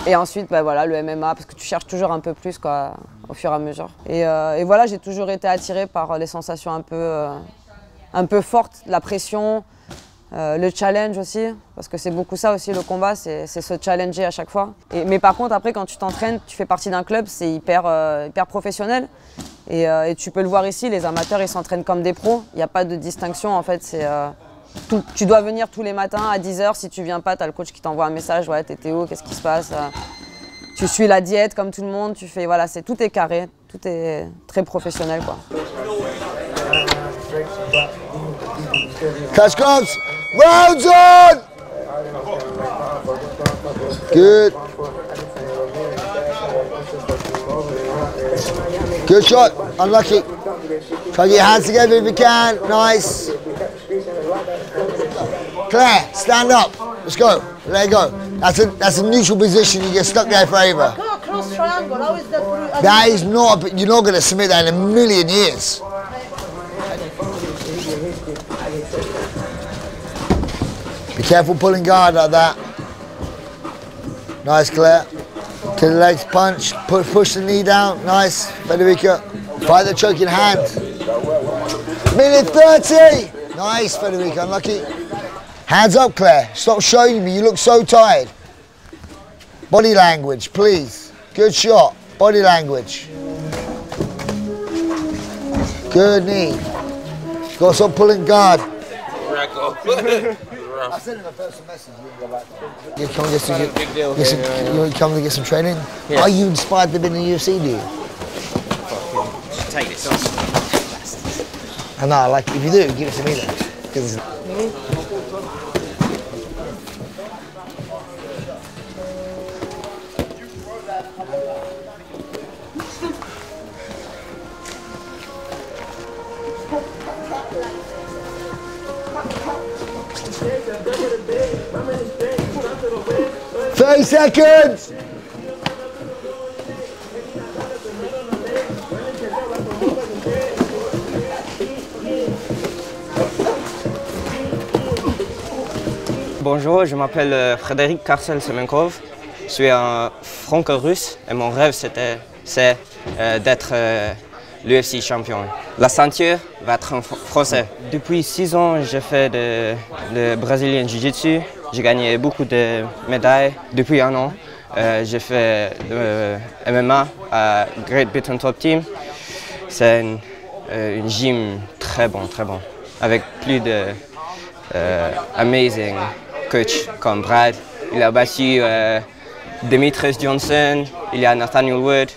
Et ensuite, voilà, le MMA, parce que tu cherches toujours un peu plus, quoi, au fur et à mesure. Et voilà, j'ai toujours été attirée par les sensations un peu fortes, la pression, le challenge aussi, parce que c'est beaucoup ça aussi, le combat, c'est se challenger à chaque fois. Mais par contre, après, quand tu t'entraînes, tu fais partie d'un club, c'est hyper professionnel. Et tu peux le voir ici, les amateurs, ils s'entraînent comme des pros. Il n'y a pas de distinction, en fait. Tu dois venir tous les matins à 10 h. Si tu viens pas, tu as le coach qui t'envoie un message. Ouais, t'es Théo, qu'est-ce qui se passe? Tu suis la diète comme tout le monde. Tu fais, voilà, tout est carré. Tout est très professionnel, quoi. Catch gloves. Rounds on. Good. Good shot. Unlucky. Try to get your hands together if you can. Nice. Claire, stand up. Let's go. Let go. That's a neutral position. You get stuck there forever. Cross triangle. How is that? That is not. You're not going to submit that in a million years. Be careful pulling guard like that. Nice, Claire. To the legs, punch, push the knee down. Nice, Federica. Fight the choking hand. Minute 30. Nice, Federica, unlucky. Hands up, Claire. Stop showing me, you look so tired. Body language, please. Good shot, body language. Good knee. Got to stop pulling guard. I sent him a personal message. You come to get some training? Yeah. Are you inspired to be in the UFC, do you? Take this off. I know, like, if you do, give it to me then. Thirty seconds. Bonjour, je m'appelle Frédéric Karcel-Semenkov. Je suis un franco-russe et mon rêve c'est d'être l'UFC champion. La ceinture va être en français. Depuis 6 ans, j'ai fait le Brazilian Jiu-Jitsu. J'ai gagné beaucoup de médailles. Depuis 1 an, j'ai fait le MMA à Great Britain Top Team. C'est une gym très bon, avec plus de amazing coach comme Brad. Il a battu Demetrius Johnson, il y a Nathaniel Wood.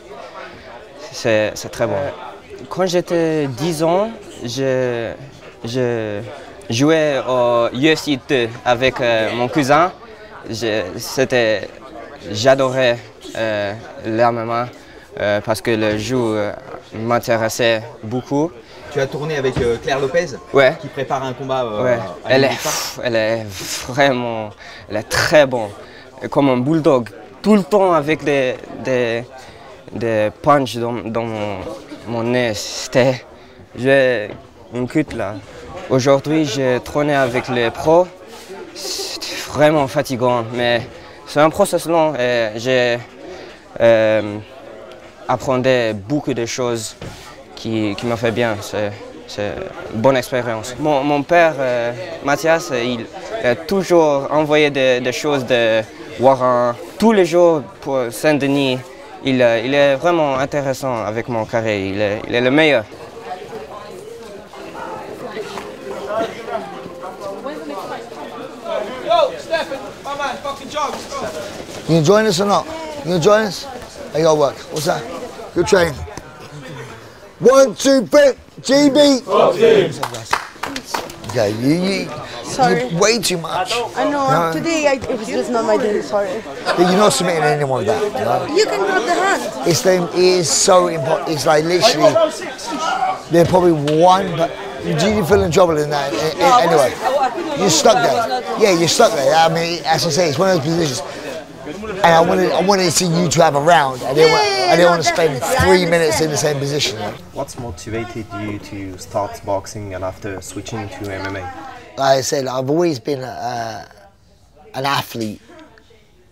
C'est très bon. Quand j'étais 10 ans, je jouais au UFC 2 avec mon cousin. J'adorais l'MMA parce que le jeu m'intéressait beaucoup. Tu as tourné avec Claire Lopez, ouais, qui prépare un combat. Ouais. Elle est vraiment, elle est très bonne, comme un bulldog, tout le temps avec des punches dans mon nez. J'ai une chute là. Aujourd'hui, j'ai tourné avec les pros. C'était vraiment fatigant, mais c'est un processus long et j'ai appris beaucoup de choses qui m'ont fait bien. C'est une bonne expérience. Mon père, Mathias, il a toujours envoyé des choses de Warren. Tous les jours pour Saint-Denis. Il est vraiment intéressant avec mon carré. Il est le meilleur. Yo, Stefan, my man, fucking jog. You gonna join us or not? You gonna join us? How you gotta work? What's that? Good train. 1, 2, 3, GB. Okay, you Sorry. way too much. I know, today it was just not my day, sorry. But you're not submitting anyone with that, you know? You can grab the hand. It is so important. It's like literally, they're probably one, but do you feel in trouble in that? Anyway, you're stuck there. Yeah, you're stuck there. I mean, as I say, it's one of those positions. And I wanted to see you to have a round. I didn't want to spend 3 minutes in the same position. What's motivated you to start boxing and after switching to MMA? Like I said, I've always been an athlete.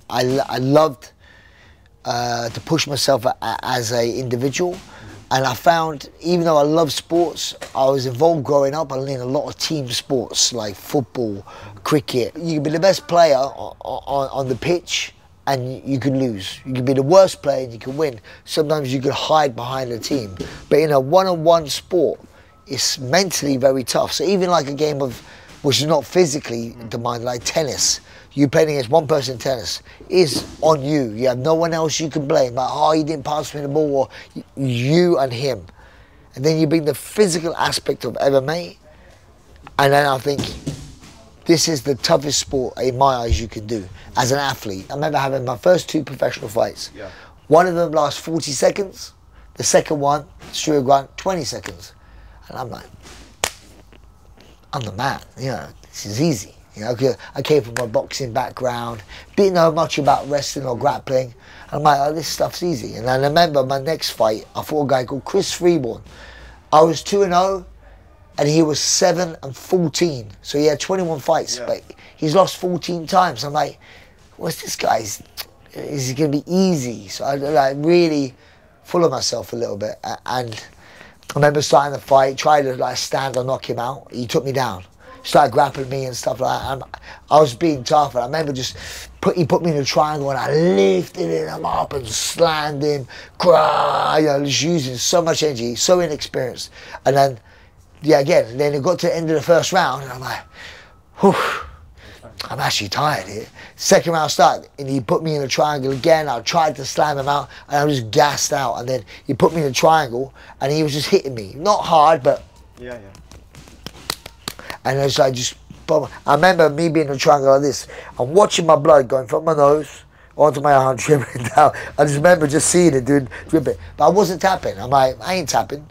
I loved to push myself as an individual. And I found, even though I love sports, I was involved growing up. I learned a lot of team sports like football, cricket. You can be the best player on the pitch and you can lose. You can be the worst player and you can win. Sometimes you can hide behind the team. But in a one-on-one sport, it's mentally very tough. So even like a game of, which is not physically demanding, like tennis, you playing against one person in tennis, is on you. You have no one else you can blame. Like, oh, you didn't pass me the ball, or you and him. And then you bring the physical aspect of MMA, and then I think this is the toughest sport in my eyes you can do as an athlete. I remember having my first 2 professional fights. Yeah. One of them lasts 40 seconds. The second one, Stuart Grant, 20 seconds. And I'm like, I'm the man, you know, this is easy. You know, I came from a boxing background, didn't know much about wrestling or grappling. I'm like, oh, this stuff's easy. And I remember my next fight, I fought a guy called Chris Freeborn. I was 2-0, and he was 7-14. So he had 21 fights, but he's lost 14 times. I'm like, what's this guy's? Is it going to be easy? So I like really full of myself a little bit. And I remember starting the fight, tried to like stand or knock him out. He took me down. Started grappling me and stuff like that. I was being tough, and I remember he put me in a triangle and I lifted him up and slammed him, cry, you know, just using so much energy, so inexperienced. And then, yeah, again, then it got to the end of the first round and I'm like, whew, I'm actually tired here. Second round started and he put me in a triangle again. I tried to slam him out and I was just gassed out. And then he put me in a triangle and he was just hitting me. Not hard, but... Yeah. And as I just, I remember me being in a triangle like this. I'm watching my blood going from my nose onto my arm, dripping down. I just remember just seeing it, dripping. But I wasn't tapping. I'm like, I ain't tapping.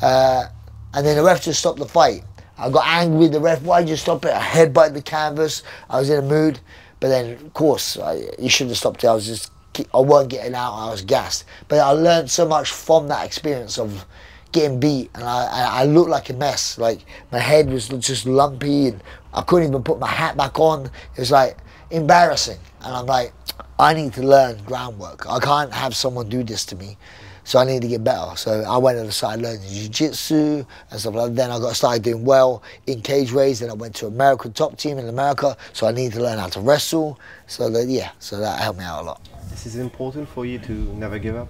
And then the ref just stopped the fight. I got angry with the ref. Why did you stop it? I headbutted the canvas. I was in a mood. But then, of course, you shouldn't have stopped it. I weren't getting out. I was gassed. But I learned so much from that experience of getting beat, and I looked like a mess. Like my head was just lumpy and I couldn't even put my hat back on. It was like embarrassing. And I'm like, I need to learn groundwork. I can't have someone do this to me. So I need to get better. So I went and started learning jiu-jitsu and stuff like that. Then I started doing well in cage race. Then I went to American top team in America. So I needed to learn how to wrestle. So that, yeah, so that helped me out a lot. This is important for you to never give up?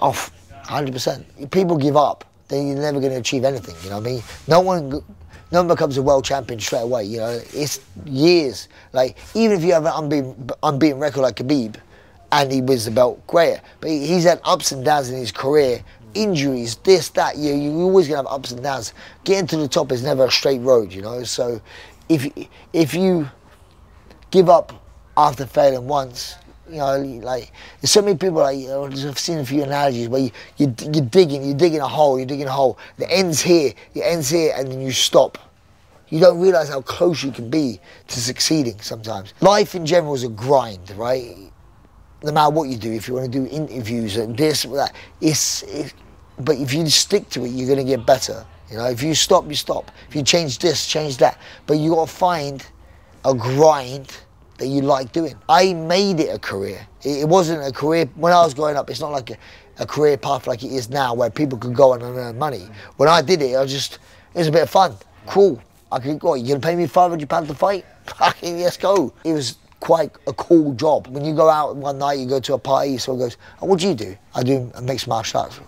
Oh, 100%. People give up, then you're never going to achieve anything, you know what I mean? No one becomes a world champion straight away, you know? It's years. Like, even if you have an unbeaten record like Khabib, and he wins the belt, great. But he's had ups and downs in his career, injuries, this, that, you're always going to have ups and downs. Getting to the top is never a straight road, you know? So if you give up after failing once, you know, like, there's so many people, like, you know, I've seen a few analogies where you're digging a hole, the end's here, and then you stop. You don't realise how close you can be to succeeding sometimes. Life in general is a grind, right? No matter what you do, if you want to do interviews and this, that, but if you stick to it, you're going to get better. You know, if you stop, you stop. If you change this, change that. But you got to find a grind that you like doing. I made it a career. It wasn't a career, when I was growing up, it's not like a career path like it is now where people could go and earn money. When I did it, it was a bit of fun, cool. I could go, you gonna pay me £500 to fight? Fucking let's go. It was quite a cool job. When you go out one night, you go to a party, someone goes, oh, what do you do? I do mixed martial arts.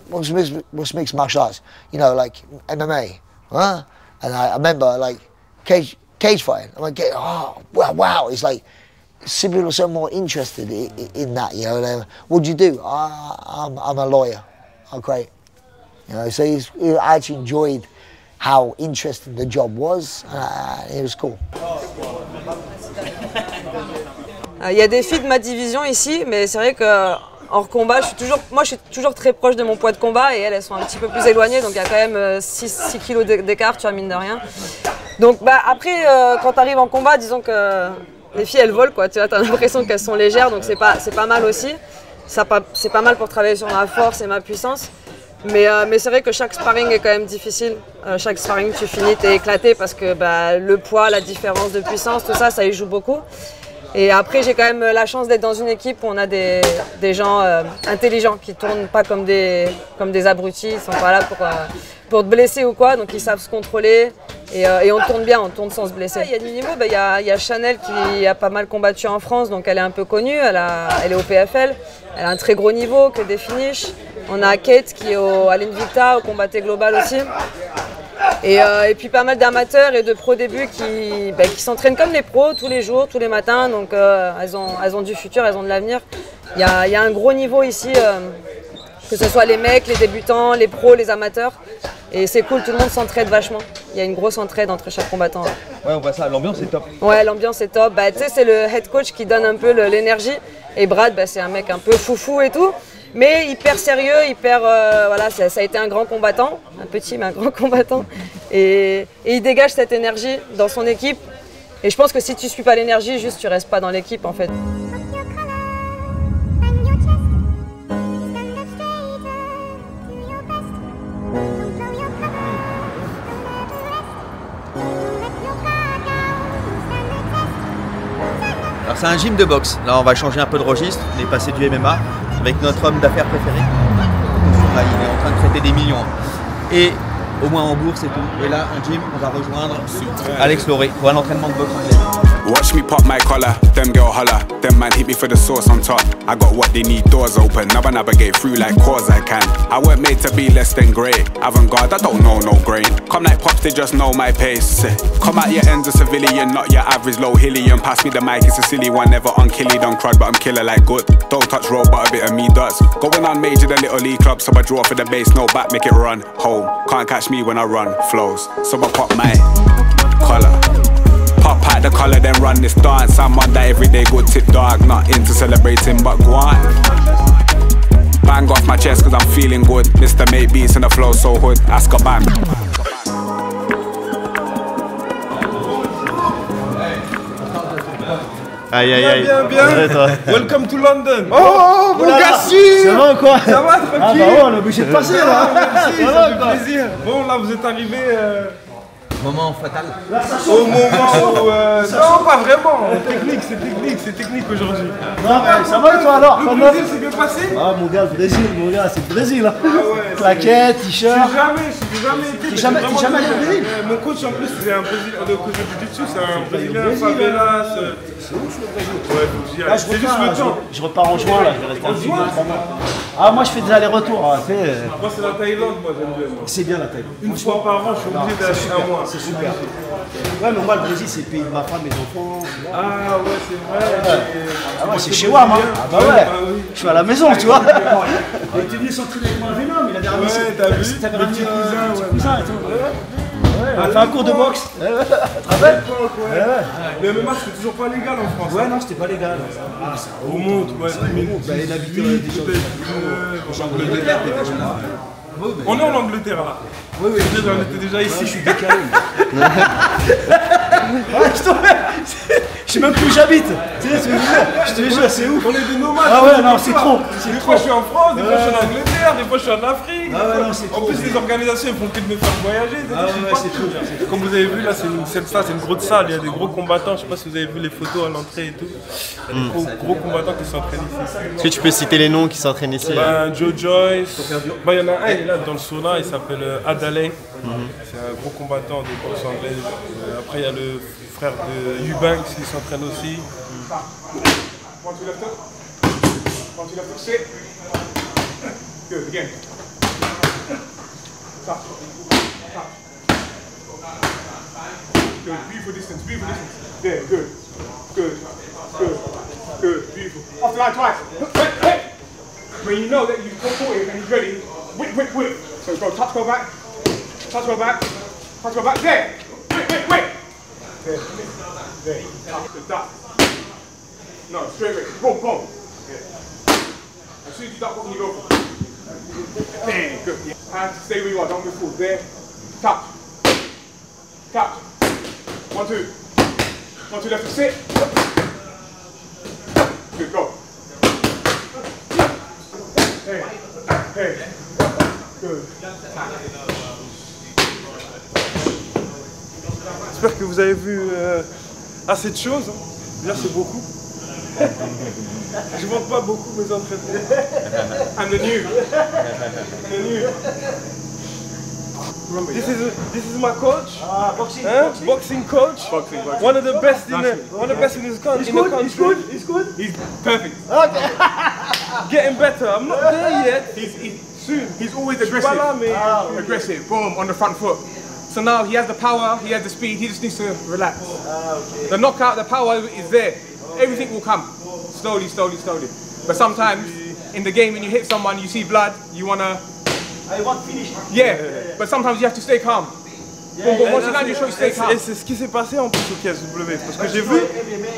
What's mixed martial arts? You know, like MMA, huh? And I remember, like, cage fighting. I'm like, oh, wow. It's like, some people are so more interested in that, you know. What do you do? I'm a lawyer. Oh, great. You know, so I actually enjoyed how interesting the job was. It was cool. Il y a des filles de ma division ici, mais c'est vrai que hors combat, je suis toujours très proche de mon poids de combat et elles sont un petit peu plus éloignées, donc il y a quand même 6 kilos d'écart, tu vois, mine de rien. Donc bah, après, quand tu arrives en combat, disons que les filles elles volent, quoi, tu vois, t'as l'impression qu'elles sont légères, donc c'est pas mal aussi. C'est pas mal pour travailler sur ma force et ma puissance. Mais c'est vrai que chaque sparring est quand même difficile. Chaque sparring, tu finis, t'es éclaté parce que bah, le poids, la différence de puissance, tout ça, ça y joue beaucoup. Et après, j'ai quand même la chance d'être dans une équipe où on a des gens intelligents qui tournent pas comme des abrutis, ils sont pas là pour te blesser ou quoi, donc ils savent se contrôler et on tourne bien, on tourne sans se blesser. Il y a du niveau, il y a Chanel qui a pas mal combattu en France, donc elle est un peu connue, elle est au PFL, elle a un très gros niveau, que des finishes. On a Kate qui est à l'Invicta, au Combatté Global aussi. Et puis pas mal d'amateurs et de pros début qui s'entraînent comme les pros tous les jours, tous les matins, donc elles ont du futur, elles ont de l'avenir. Il y a un gros niveau ici, que ce soit les mecs, les débutants, les pros, les amateurs. Et c'est cool, tout le monde s'entraide vachement. Il y a une grosse entraide entre chaque combattant. Ouais, on voit ça, l'ambiance est top. Ouais, l'ambiance est top. Bah, tu sais, c'est le head coach qui donne un peu l'énergie. Et Brad, bah, c'est un mec un peu foufou et tout. Mais hyper sérieux, voilà, ça a été un grand combattant, un petit mais un grand combattant. Et il dégage cette énergie dans son équipe. Et je pense que si tu suis pas l'énergie, juste tu restes pas dans l'équipe en fait. Alors c'est un gym de boxe. Là on va changer un peu de registre. On est passé du MMA avec notre homme d'affaires préféré. Là il est en train de traiter des millions. Et au moins en bourse et tout. Et là un gym, on va rejoindre Alex Lauré pour un entraînement de boxe anglais. Watch me pop my collar, them girl holla, them man hit me for the sauce on top. I got what they need, doors open, now I navigate through like cause I can. I weren't made to be less than great, avant-garde, I don't know no grain. Come like pops, they just know my pace. Come out your ends a civilian, not your average low hillian. Pass me the mic, it's a silly one, never on killy, don't crud, but I'm killer like good. Don't touch road, but a bit of me does. Going on major than Little League club, so I draw for the base, no back, make it run. Home, can't catch me when I run, flows. So I pop my collar. Pop out the collar, then run this dance. I'm on that everyday good tip dog, not into celebrating, but go on. Bang off my chest cause I'm feeling good. Mr. Make beats and the flow so hood, ask a bang. Aïe aïe aïe. Bien, bien. Welcome to London. Oh, mon gars, si. Ça va quoi? Ça va, tranquille. Ah bah ouais, on est obligé de passer là. Merci, ça fait plaisir. Bon, là vous êtes arrivé Moment fatal. Au moment où... non, pas vraiment. C'est technique aujourd'hui. Non, mais ça va et toi alors? Le Brésil s'est bien passé? Ah, mon gars, le Brésil, mon gars, c'est le Brésil. Hein. Ah ouais. Claquette, t-shirt. J'ai jamais été. T'es jamais allé au Brésil? Mon coach en plus, c'est un Brésilien. Le coach de Jiu-Jitsu, c'est un Brésilien, favelas. C'est ouf le Brésil. Ouais, faut que j'y aille. Là, C'est juste le temps. Je repars en juin, là, je vais rester un petit peu, 3 mois. Ah, moi je fais des allers-retours. Hein, moi, c'est la Thaïlande, moi j'aime bien. C'est bien la Thaïlande. Une fois par an, je suis obligé d'aller un mois. C'est super. Ouais, mais moi, le Brésil, c'est le pays de ma femme, mes enfants. Ah, ouais, c'est vrai. Ah, ouais, c'est chez WAM, hein. Ah, bah ouais. Je suis à la maison, tu vois. Il était venu s'entraîner avec moi à Vénum, il avait ramené t'avais un petit cousin et tout. On a fait un cours de boxe. Tu te rappelles? Le MMA, c'était toujours pas légal en France. Ouais, non, c'était pas légal. Au monde, ouais. Il habitait On est en Angleterre là. Oui, oui. On était déjà ici. Je suis décalé. Je sais même plus où j'habite. Tu sais ce que je veux dire? Je te jure, c'est ouf. On est des nomades. Ah ouais, non, c'est trop. Des fois je suis en France, des fois je suis en Angleterre, des fois je suis en Afrique. Ah ouais, non, c'est trop. En plus, les organisations ils font que de me faire voyager. Ah ouais, c'est trop. Comme vous avez vu là, c'est une grosse salle. Il y a des gros combattants. Je sais pas si vous avez vu les photos à l'entrée et tout. Il y a des gros combattants qui s'entraînent ici. Est-ce que tu peux citer les noms qui s'entraînent ici? Joe Joyce. Il y en a un, il est là dans le sauna, il s'appelle Adalay. C'est un gros combattant de boxe anglaise. Après, il y a le frère de Eubanks qui s'entraîne aussi. One, two, left hook. One, two, left hook, sit. Good, again. Touch. Touch. Good, beautiful distance, beautiful distance. There, good. Good. Good. Good, beautiful. Off the line twice. Whip, whip. When you know that you've caught him and he's ready, whip, whip, whip. So go touch, go back. Touch, go back. Touch, go back. There. Whip, whip, whip. There. There. Good, duck. No, straight away. Boom, boom. Yeah. As soon as you duck, what can you go for? There, good. Yeah. And stay where you are, don't move forward. There. Touch. Touch. 1, 2. 1, 2 left to sit. Good, go. Hey. Hey. Good. J'espère que vous avez vu assez de choses. Déjà, c'est beaucoup. Je ne montre pas beaucoup mes entraînements. I'm the new. This is my coach. Boxing coach. One of the best in his country. He's good. He's perfect. Okay. Getting better. I'm not there yet. Soon. He's always aggressive. Aggressive. Boom on the front foot. So now he has the power, he has the speed, he just needs to relax. Okay. The knockout, the power is there. Everything will come. Slowly, slowly, slowly. But sometimes, in the game, when you hit someone, you see blood, you want to... I want finish. Yeah, but sometimes you have to stay calm. Once you land your shot, you stay calm. Et c'est ce qui s'est passé en plus au KSW. Parce que j'ai vu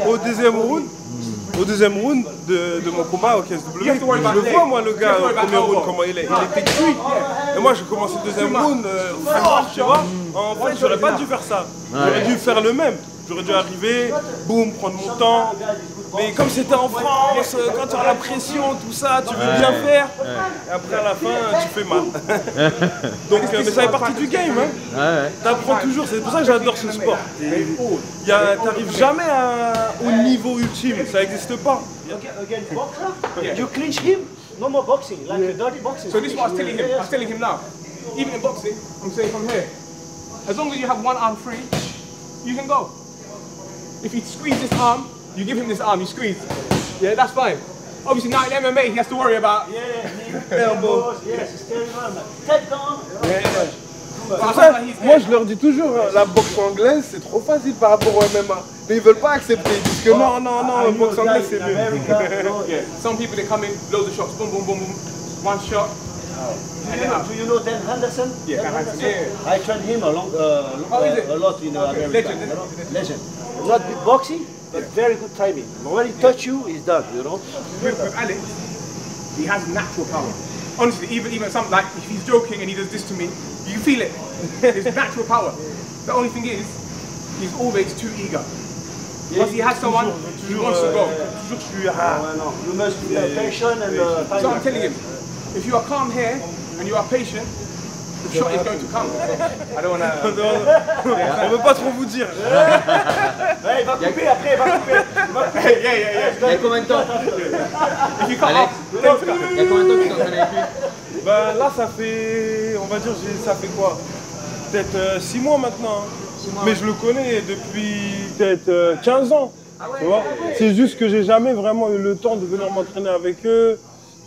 au deuxième round de mon combat au KSW, je le vois moi le gars au premier round comment il est. Il était cuit. Et moi j'ai commencé le deuxième round, tu vois. En fait j'aurais pas dû faire ça. J'aurais dû faire le même. J'aurais dû arriver, boum, prendre mon temps. Mais comme c'était en France, quand tu as la pression, tout ça, tu veux bien faire. Et après à la fin, tu fais mal. Donc, mais ça fait partie du game. Hein. T'apprends toujours, c'est pour ça que j'adore ce sport. T'arrives jamais au niveau ultime, ça n'existe pas. Again, boxer? You clinch him? No more boxing, like a dirty boxing. So this is what I was telling him now. Even in boxing, I'm saying from here, as long as you have one arm free, you can go. If he squeezes this arm, you give him this arm, you squeeze. Yeah, that's fine. Obviously now in MMA, he has to worry about elbow. Yes, tête down. Moi je leur dis toujours, la boxe anglaise c'est trop facile par rapport au MMA. Mais ils veulent pas accepter, ils disent que non, la boxe anglaise c'est mieux. Yeah. Some people they come in, loads of shots, boom, boom, boom, boom, one shot. Do you know Dan Henderson? Yeah, Dan Henderson. Yeah. I trained him a lot in America. Legend. Not good boxing, but very good timing. But when he touch you, he's done, you know? With Alex, he has natural power. Honestly, even something like if he's joking and he does this to me, you feel it. His natural power. The only thing is, he's always too eager. Once he has someone, he wants to go. You must be patient and So I'm telling him, if you are calm here and you are patient, The show is going to come. I don't wanna... On veut pas trop vous dire. Ouais, il va couper après, il va couper. Il y a combien de temps Alex, il y a combien de temps que tu t'entraînes avec lui? Ben là, ça fait, on va dire, ça fait quoi? Peut-être 6 mois maintenant. Mais je le connais depuis peut-être 15 ans. Tu vois, c'est juste que j'ai jamais vraiment eu le temps de venir m'entraîner avec eux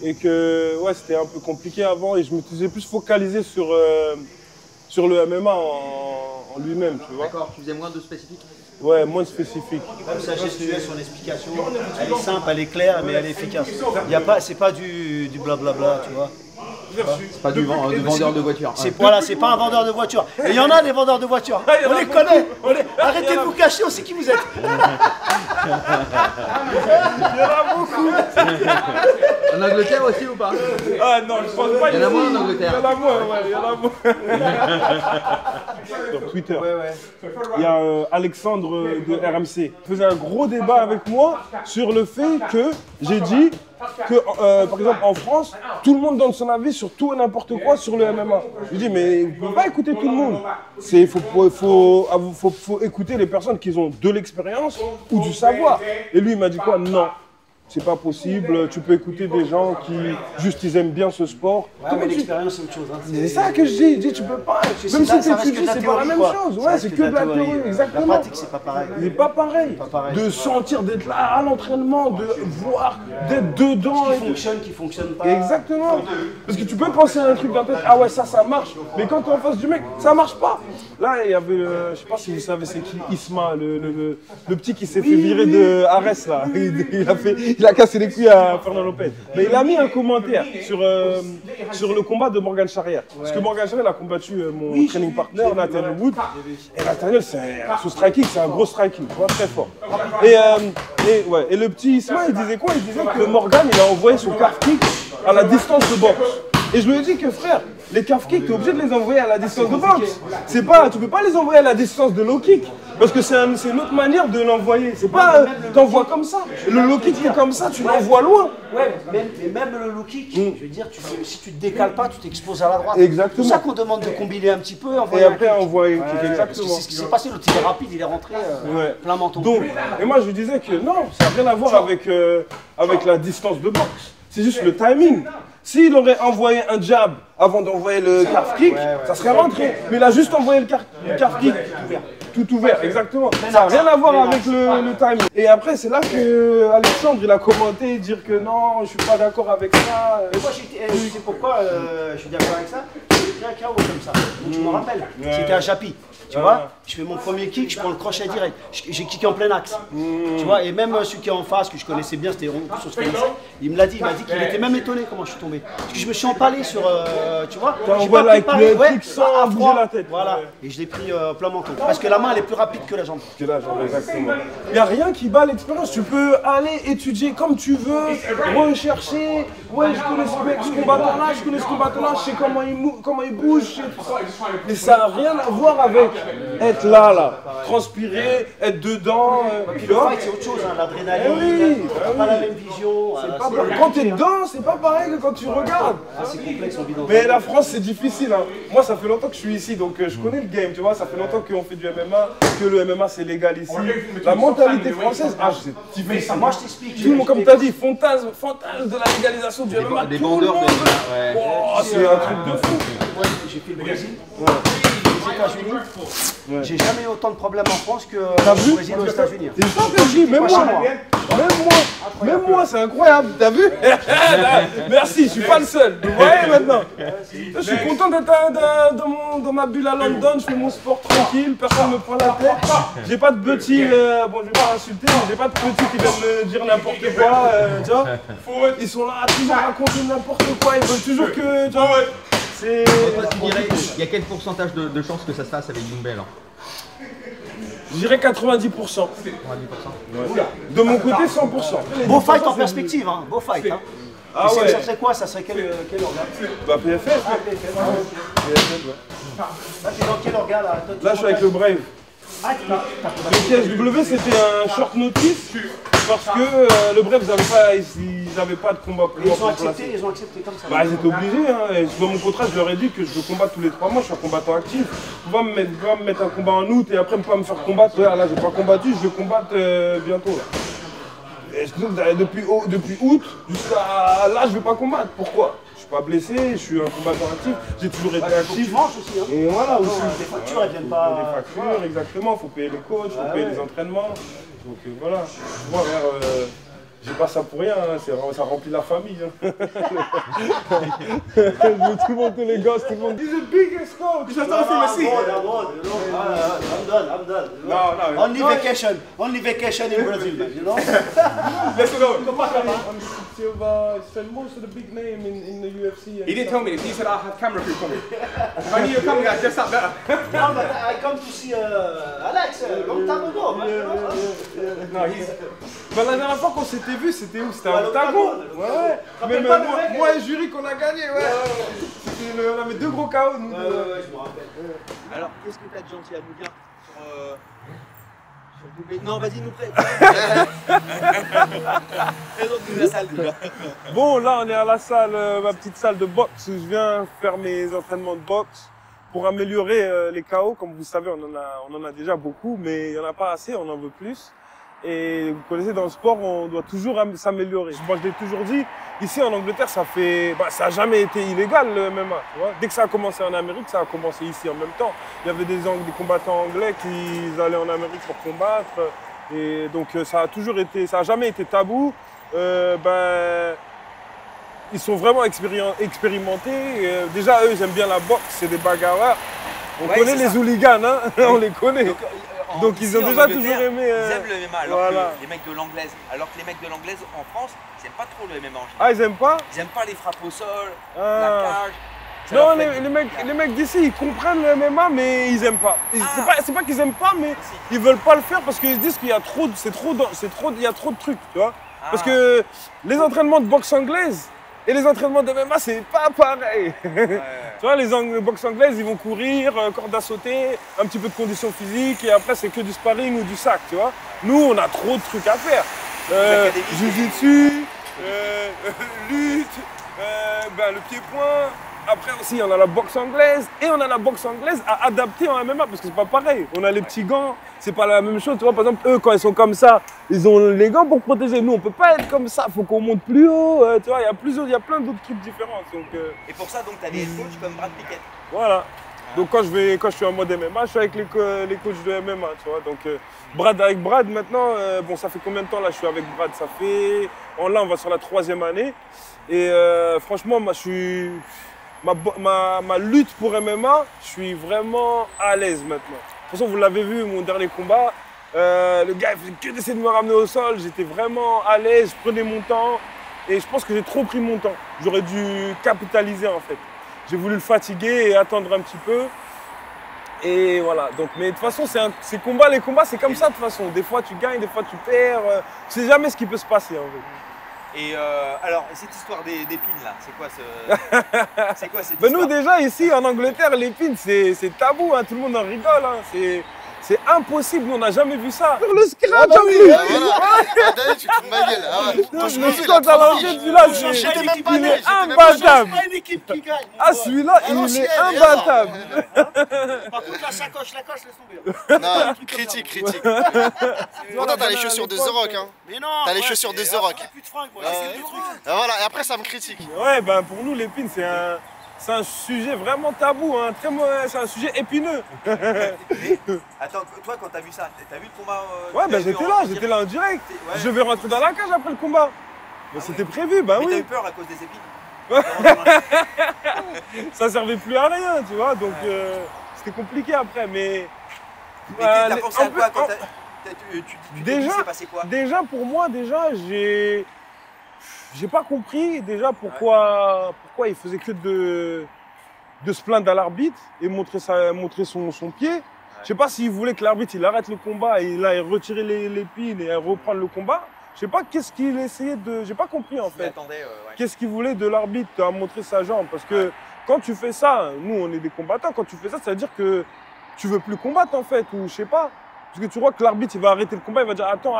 et que ouais, c'était un peu compliqué avant et je me faisais plus focaliser sur le MMA en lui-même, tu vois. D'accord, tu faisais moins de spécifique? Ouais, moins spécifique. Comme sa gestuelle, son explication, elle est simple, elle est claire, mais elle est efficace. C'est pas du blablabla, tu vois. C'est pas du vendeur de voitures. Voilà, c'est pas un vendeur de voitures. Et il y en a des vendeurs de voitures. On les connaît. Arrêtez de vous cacher, on sait qui vous êtes. Il y en a beaucoup. En Angleterre aussi ou pas? Ah non, je pense pas. Il y en a moins en Angleterre. Il y en a moins, ouais, il y en a moins. Sur Twitter, il y a Alexandre de RMC. Il faisait un gros débat avec moi sur le fait que j'ai dit que, par exemple, en France, tout le monde donne son avis sur tout et n'importe quoi sur le MMA. Je dis, mais vous ne pouvez pas écouter tout le monde. Il faut écouter les personnes qui ont de l'expérience ou du savoir. Et lui, il m'a dit quoi? Non. C'est pas possible, tu peux écouter des gens qui juste ils aiment bien ce sport. Ouais, mais l'expérience c'est autre chose. Hein. C'est ça que je dis, tu peux pas. Même si tu étudies, c'est pas la même chose. Ouais, c'est que de la théorie, exactement. La pratique, c'est pas pareil. C'est pas pareil. De sentir, d'être là à l'entraînement, de voir, d'être dedans. Qui fonctionne pas. Exactement. Parce que tu peux penser à un truc dans ta tête, ah ouais, ça marche. Mais quand tu es en face du mec, ça marche pas. Là, il y avait, je sais pas si vous savez c'est qui, Isma, le petit qui s'est fait virer de Arès là. Il a cassé les couilles à Fernand Lopez. Mais il a mis un commentaire sur le combat de Morgan Charrière. Parce que Morgan Charrière a combattu mon training partner, Nathaniel Wood. Et Nathaniel, son striking, c'est un gros striking, tu vois, très fort. Et le petit Isma, il disait quoi? Il disait que Morgan, il a envoyé son calf kick à la distance de boxe. Et je lui ai dit que frère, les calf kicks, tu es obligé de les envoyer à la distance de boxe. Tu peux pas les envoyer à la distance de low kick. Parce que c'est une autre manière de l'envoyer. C'est pas t'envoies comme ça. Le low kick est comme ça, tu l'envoies loin. Ouais, mais même le low kick, je veux dire, si tu te décales pas, tu t'exposes à la droite. Exactement. C'est pour ça qu'on demande de combiner un petit peu et après envoyer un kick. Exactement. C'est ce qui s'est passé, l'autre il est rapide, il est rentré plein menton. Donc, et moi je lui disais que non, ça n'a rien à voir avec la distance de boxe. C'est juste le timing. S'il aurait envoyé un jab avant d'envoyer le calf kick, ça serait rentré. Mais il a juste envoyé le calf kick tout ouvert, exactement. Ça n'a rien à voir avec le timing. Et après, c'est là que Alexandre il a commenté, dire que non, je suis pas d'accord avec ça. Mais moi, tu sais pourquoi je suis d'accord avec ça? J'ai pris un KO comme ça. Donc je me rappelle, c'était un chapitre. Tu vois, je fais mon premier kick, je prends le crochet direct. J'ai kické en plein axe. Tu vois, et même celui qui est en face, que je connaissais bien, c'était Ron, on se connaissait, il m'a dit qu'il était même étonné comment je suis tombé. Parce que je me suis empalé sur, tu vois, j'ai pas préparé, sans bouger la tête. Voilà, et je l'ai pris plein menton. Parce que la main, elle est plus rapide que la jambe. Exactement. Il n'y a rien qui bat l'expérience. Tu peux aller étudier comme tu veux, rechercher. Ouais, je connais ce combattant-là, je connais ce combattant-là, je sais comment il bouge, je sais tout ça. Mais ça n'a rien à voir avec être là, transpirer, être dedans. Le fight, c'est autre chose, hein, l'adrénaline, pas la même vision. Quand tu es dedans, c'est pas pareil que quand tu regardes. C'est complexe, on vit dans. Mais la France, c'est difficile. Hein. Moi, ça fait longtemps que je suis ici, donc je connais le game, tu vois. Ça fait longtemps qu'on fait du MMA, que le MMA, c'est légal ici. La mentalité française, c'est difficile. Moi, je t'explique. Tout le monde, comme tu as dit, fantasme de la légalisation du MMA. Des vendeurs de MMA. C'est un truc de fou. J'ai fait le Brésil. Les États-Unis, j'ai jamais eu autant de problèmes en France que au Brésil ou aux États-Unis. C'est ça que je dis, même moi, c'est incroyable, t'as vu? Merci, je suis pas le seul, vous voyez maintenant. Je suis content d'être dans ma bulle à London, je fais mon sport tranquille, personne ne me prend la tête. J'ai pas de petits, bon je vais pas insulter, mais j'ai pas de petits qui viennent me dire n'importe quoi, tu vois. Ils sont là à toujours raconter n'importe quoi, ils veulent toujours que, tu vois. Il y a quel pourcentage de chances que ça se fasse avec Doumbé alors? Je dirais 90%. Ouais. De mon côté, 100%. Beau fight en perspective, hein. Beau fight. Hein. Ah ouais. Ça serait quoi? Ça serait quel organe? Bah PFL. Là, t'es dans quel organe là? Là, je suis avec le Brave. Le TSW, c'était un short notice parce que le Brave, ils ils n'avaient pas de combat pour moi. Ils ont accepté comme ça. Bah, ils étaient obligés. Hein. Et dans mon contrat, je leur ai dit que je veux combattre tous les 3 mois. Je suis un combattant actif. Tu vas me mettre un combat en août et après pas me faire combattre. Là, j'ai pas combattu, je vais combattre bientôt. Là. Et depuis août jusqu'à là, je vais pas combattre. Pourquoi? Je suis pas blessé, je suis un combattant actif. J'ai toujours été actif. Tu manges aussi. Hein. Et voilà aussi. Les factures, elles viennent pas. Les factures, exactement. Il faut payer le coach, il faut payer les entraînements. Donc voilà. Moi, j'ai pas ça pour rien, hein. Ça remplit la famille. Hein. Tout le monde, tous les gosses, tout le monde. He's the biggest coach. I'm done. No. Only vacation in Brazil, man, you know? Let's go. Silva said most of the big name in the UFC. He didn't tell me this. He said I had camera crew coming. If I knew you were coming, I'd dress up better. No, but I come to see Alex a long time ago, man. Non, bah, la dernière fois qu'on s'était vu, c'était où? C'était à Octagon. Ouais. Mais moi et Jury qu'on a gagné, ouais. On avait 2 gros KO, nous. Ouais, je me rappelle. Alors, qu'est-ce que t'as de gentil à nous dire sur Doublé? Non, vas-y, nous prête. Présente-nous la salle déjà. Bon, là, on est à la salle, ma petite salle de boxe où je viens faire mes entraînements de boxe pour améliorer les KO. Comme vous savez, on en a déjà beaucoup, mais il n'y en a pas assez, on en veut plus. Et vous connaissez, dans le sport, on doit toujours s'améliorer. Moi, je l'ai toujours dit, ici en Angleterre, ça n'a jamais été illégal le MMA. Tu vois. Dès que ça a commencé en Amérique, ça a commencé ici en même temps. Il y avait des combattants anglais qui allaient en Amérique pour combattre. Et donc, ça a jamais été tabou. Ils sont vraiment expérimentés. Déjà, eux, j'aime bien la boxe, c'est des bagarreurs. On connaît les hooligans, hein. On les connaît. Donc ils ont déjà toujours aimé. Ils aiment le MMA, alors que les mecs de l'anglaise. Alors que les mecs de l'anglaise en France, ils n'aiment pas trop le MMA en général. Ah, ils aiment pas? Ils n'aiment pas les frappes au sol, la cage. Non, les mecs d'ici, ils comprennent le MMA, mais ils aiment pas. C'est pas qu'ils aiment pas, mais ils veulent pas le faire parce qu'ils se disent qu'il y a trop de trucs, tu vois. Parce que les entraînements de boxe anglaise et les entraînements de MMA, c'est pas pareil. Tu vois, les boxe anglaises, ils vont courir, corde à sauter, un petit peu de condition physique, et après, c'est que du sparring ou du sac, tu vois. Nous, on a trop de trucs à faire. Jiu-jitsu, lutte, le pied-point. Après aussi, on a la boxe anglaise, et on a la boxe anglaise à adapter en MMA, parce que c'est pas pareil. On a les petits gants, c'est pas la même chose. Tu vois, par exemple, eux, quand ils sont comme ça, ils ont les gants pour protéger. Nous, on peut pas être comme ça, faut qu'on monte plus haut. Tu vois, il y a plein d'autres trucs différents. Donc, et pour ça, donc, tu as des coachs comme Brad Pickett. Voilà. Donc, quand je suis en mode MMA, je suis avec les coachs de MMA, tu vois. Donc, avec Brad, maintenant, bon, ça fait combien de temps là je suis avec Brad? Là, on va sur la 3e année. Et franchement, moi, ma lutte pour MMA, je suis vraiment à l'aise maintenant. De toute façon, vous l'avez vu, mon dernier combat, le gars il faisait que d'essayer de me ramener au sol, j'étais vraiment à l'aise, je prenais mon temps et je pense que j'ai trop pris mon temps. J'aurais dû capitaliser en fait. J'ai voulu le fatiguer et attendre un petit peu. Et voilà, donc, mais de toute façon, les combats, c'est comme ça de toute façon. Des fois tu gagnes, des fois tu perds, tu sais jamais ce qui peut se passer en fait. Et alors, cette histoire d'épines là, c'est quoi cette histoire? Nous déjà ici en Angleterre, l'épine c'est tabou, hein, tout le monde en rigole. Hein, c'est impossible, nous on n'a jamais vu ça. Sur le scratch en plus. Daniel, tu te fous de ma gueule. Le scratch à l'entrée, celui-là, il est imbattable. Ah, celui-là, il est imbattable. Par contre, la sacoche, laisse tomber. Non, critique. Pourtant, t'as les chaussures de The Rock, hein. Mais non. T'as les chaussures de The Rock. Plus de fringues, moi. Voilà, et après, ça me critique. Ouais, ben pour nous, l'épine, c'est un sujet vraiment tabou, hein, c'est un sujet épineux. Attends, toi quand t'as vu ça, t'as vu le combat? Ouais, ben j'étais là en direct. Ouais. Je vais rentrer dans la cage après le combat. Mais c'était prévu, bah oui. Mais t'as eu peur à cause des épines? Ça servait plus à rien, tu vois, donc c'était compliqué après, mais... t'as pensé à quoi quand tu t'es dit, c'est passé quoi? Déjà, pour moi, j'ai pas compris déjà pourquoi il faisait que de se plaindre à l'arbitre et montrer son pied. Je sais pas s'il voulait que l'arbitre il arrête le combat et là il retirait l'épine et reprendre le combat. Je sais pas qu'est-ce qu'il essayait de... J'ai pas compris en fait. Qu'est-ce qu'il voulait de l'arbitre à montrer sa jambe. Parce que quand tu fais ça, nous on est des combattants, quand tu fais ça, ça veut dire que tu veux plus combattre en fait, ou je sais pas. Parce que tu vois que l'arbitre il va arrêter le combat, il va dire attends.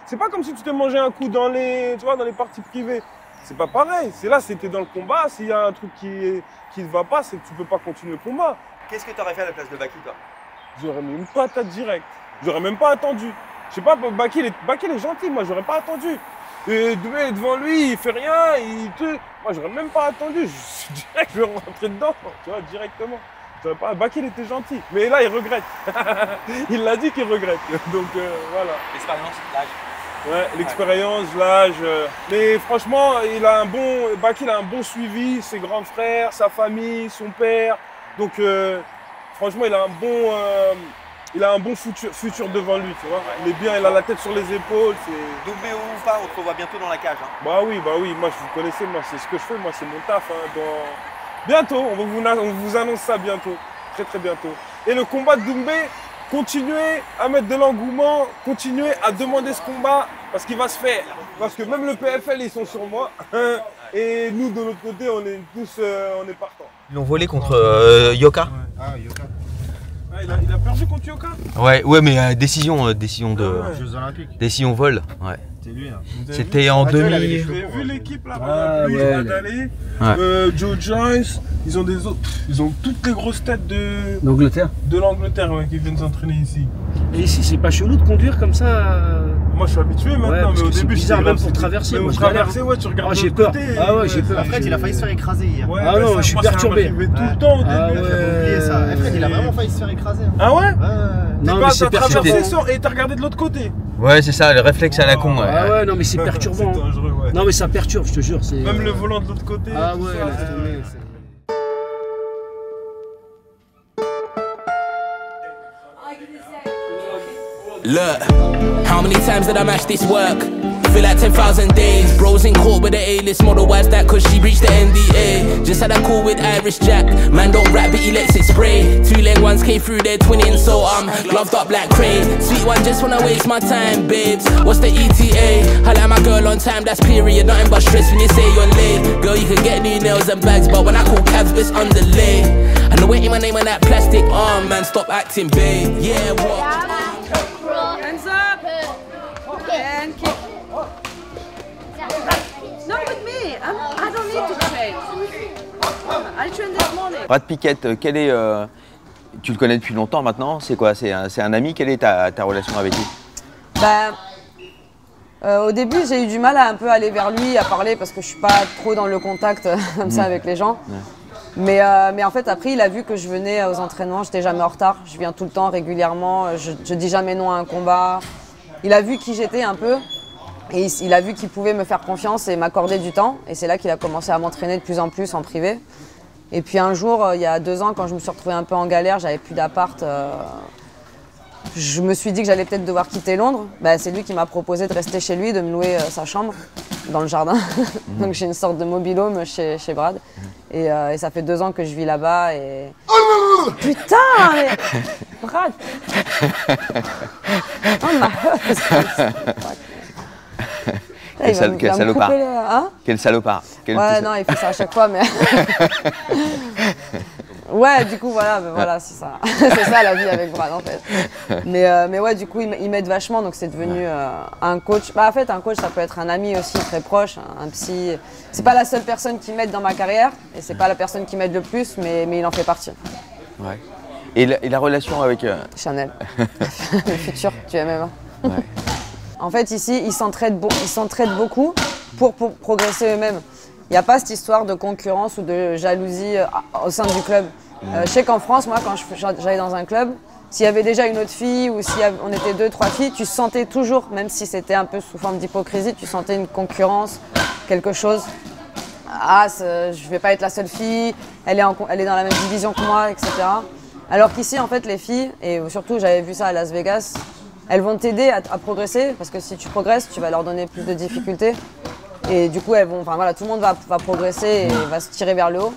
C'est pas comme si tu t'es mangé un coup dans les parties privées. c'est pas pareil. C'est là, c'était dans le combat. S'il y a un truc qui ne va pas, c'est que tu peux pas continuer le combat. Qu'est-ce que tu aurais fait à la place de Baki, toi? J'aurais mis une patate directe. J'aurais même pas attendu. Je sais pas, Baki, il est gentil, moi, j'aurais pas attendu. Et devant lui, il fait rien, moi, j'aurais même pas attendu. Direct, je vais rentrer dedans, tu vois, directement. Baki, il était gentil. Mais là, il regrette. Il l'a dit qu'il regrette. Donc, voilà. L'expérience, l'âge. Ouais, l'expérience, l'âge. Mais franchement, Baki, il a un bon suivi, ses grands frères, sa famille, son père. Donc, franchement, il a un bon futur devant lui, tu vois. Il est bien, il a la tête sur les épaules. Doumbé ou pas, on te revoit bientôt dans la cage. Hein. Bah oui, moi, je vous connaissez, moi, c'est ce que je fais, moi, c'est mon taf. Hein, bientôt, on vous annonce ça bientôt, très très bientôt. Et le combat de Doumbé, continuez à mettre de l'engouement, continuez à demander ce combat, parce qu'il va se faire. Parce que même le PFL, ils sont sur moi. Et nous, de l'autre côté, on est tous partants. Ils l'ont volé contre Yoka. Ouais. Ah, Yoka. Ah, il a perdu contre Yoka? Ouais, mais décision de Jeux Olympiques. Décision vol. Ouais. C'était lui. Hein. C'était en 2000. Vous avez vu l'équipe là, lui, Joe Joyce, ils ont toutes les grosses têtes de l'Angleterre qui viennent s'entraîner ici. Et ici, c'est pas chelou de conduire comme ça? Moi, je suis habitué maintenant, mais au début, c'est bizarre même pour traverser. Pour traverser, ouais, tu regardes. J'ai peur. Ah ouais, j'ai peur. Fred, il a failli se faire écraser hier. Ouais, ah non, je suis perturbé. Tout le temps au début. J'avais oublié ça. Fred, il a vraiment failli se faire écraser. Ah ouais? Non, mais c'est perturbant. Et t'as regardé de l'autre côté? Ouais, c'est ça, le réflexe à la con. Ouais. Ah ouais, non, mais c'est perturbant. C'est dangereux, ouais. Non, mais ça perturbe, je te jure. Même le volant de l'autre côté. Ah ouais, laisse tomber. Look, how many times did I match this work? Feel like 10,000 days. Bros in court with the A-list model. Why's that? Cause she breached the NDA. Just had a call with Irish Jack. Man don't rap but he lets it spray. 2-leg ones came through their twinning, so I'm gloved up like Craig. Sweet one just wanna waste my time, babes. What's the ETA? I like my girl on time, that's period. Nothing but stress when you say you're late. Girl, you can get new nails and bags, but when I call cabs, bitch, underlay. I know waiting my name on that plastic arm, man, stop acting, babe. Yeah, what? Hands up! And kick. Not with me. I don't need to train. I trained this morning. Brad Pickett, tu le connais depuis longtemps maintenant? C'est quoi? C'est un ami? Quelle est ta relation avec lui? Au début, j'ai eu du mal à un peu aller vers lui, à parler, parce que je suis pas trop dans le contact comme ça avec les gens. Ouais. Mais en fait, après, il a vu que je venais aux entraînements, j'étais jamais en retard. Je viens tout le temps, régulièrement, je dis jamais non à un combat. Il a vu qui j'étais un peu, et il a vu qu'il pouvait me faire confiance et m'accorder du temps. Et c'est là qu'il a commencé à m'entraîner de plus en plus en privé. Et puis un jour, il y a 2 ans, quand je me suis retrouvée un peu en galère, j'avais plus d'appart, je me suis dit que j'allais peut-être devoir quitter Londres. C'est lui qui m'a proposé de rester chez lui, de me louer sa chambre dans le jardin. Donc j'ai une sorte de mobil-home chez Brad. Et ça fait 2 ans que je vis là-bas et... Putain, mais... Brad. Oh Quel salopard. Quel salopard. Ouais, non, il fait ça à chaque fois, mais... Ouais, du coup, voilà, c'est ça. C'est ça la vie avec Brad, en fait. Mais ouais, du coup, il m'aide vachement, donc c'est devenu un coach. En fait, un coach, ça peut être un ami aussi très proche, un psy. C'est pas la seule personne qui m'aide dans ma carrière, et c'est pas la personne qui m'aide le plus, mais il en fait partie. Ouais. Et la relation avec... Chanel, le futur, tu es même. Ouais. En fait, ici, ils s'entraident beaucoup pour progresser eux-mêmes. Il n'y a pas cette histoire de concurrence ou de jalousie au sein du club. Je sais qu'en France, moi, quand j'allais dans un club, s'il y avait déjà une autre fille ou si on était 2, 3 filles, tu sentais toujours, même si c'était un peu sous forme d'hypocrisie, tu sentais une concurrence, quelque chose. Ah, je ne vais pas être la seule fille, elle est dans la même division que moi, etc. Alors qu'ici, en fait, les filles, et surtout j'avais vu ça à Las Vegas, elles vont t'aider à progresser, parce que si tu progresses, tu vas leur donner plus de difficultés. Et du coup, tout le monde va progresser et va se tirer vers le haut.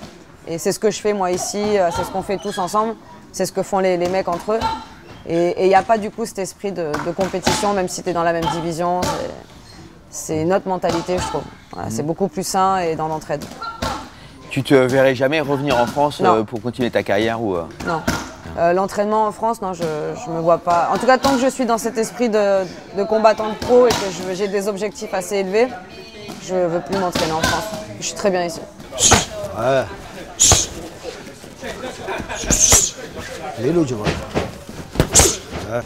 Et c'est ce que je fais moi ici, c'est ce qu'on fait tous ensemble, c'est ce que font les mecs entre eux. Et il n'y a pas du coup cet esprit de compétition, même si tu es dans la même division. C'est une autre mentalité, je trouve. Voilà, c'est beaucoup plus sain et dans l'entraide. Tu te verrais jamais revenir en France pour continuer ta carrière ou Non. L'entraînement en France, non, je me vois pas. En tout cas, tant que je suis dans cet esprit de combattant de pro et que j'ai des objectifs assez élevés, Je veux plus m'entraîner en France. Je suis très bien ici. Ouais. Lélo, je vois. Ouais.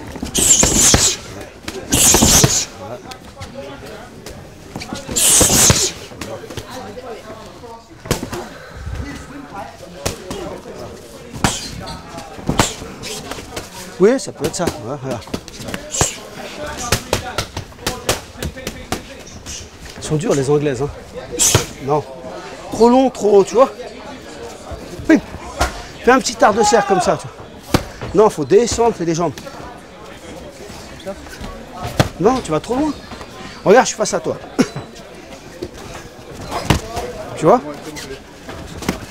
Oui, ça peut être ça. Ouais, voilà. Elles sont dures les Anglaises. Hein. Non. Trop long, trop haut, tu vois. Bim. Fais un petit art de serre comme ça. Tu vois. Non, faut descendre, fais les jambes. Non, tu vas trop loin. Regarde, je suis face à toi. Tu vois?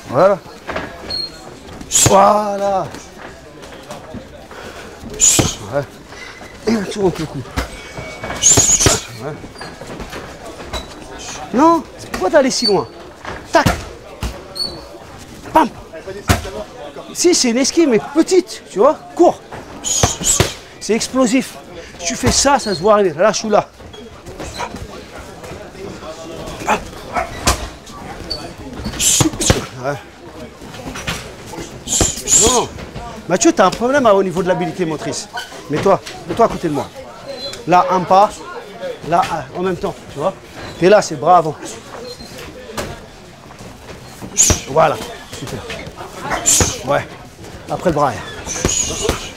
Voilà. Voilà. Ouais. Et là, tu rentres le coup. Ouais. Non, pourquoi t'es allé si loin? Tac. Bam. Si, c'est une esquive, mais petite, tu vois, court. C'est explosif. Si tu fais ça, ça se voit arriver. Là, je suis là. Ouais. Non. Mathieu, tu as un problème au niveau de l'habilité motrice. Mets-toi à côté de moi. Là, un pas. Là, en même temps, tu vois. T'es là, c'est bras avant. Voilà, super. Ouais. Après le bras.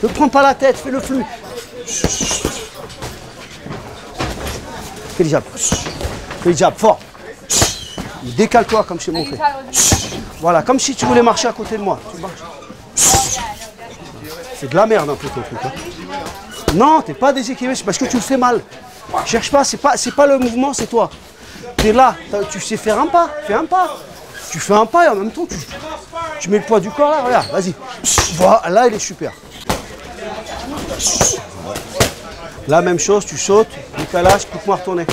Ne prends pas la tête, fais le flux. Fais le jab. Fais le jab, fort. Décale-toi comme je t'ai montré. Voilà, comme si tu voulais marcher à côté de moi. Tu marches. C'est de la merde un peu ton truc. Hein. Non, t'es pas déséquilibré, c'est parce que tu le fais mal. Cherche pas, c'est pas le mouvement, c'est toi. T'es là, tu sais faire un pas, fais un pas. Tu fais un pas et en même temps tu mets le poids du corps là, regarde, vas-y. Voilà, là il est super. La même chose, tu sautes, décalage, coupe-moi retourner.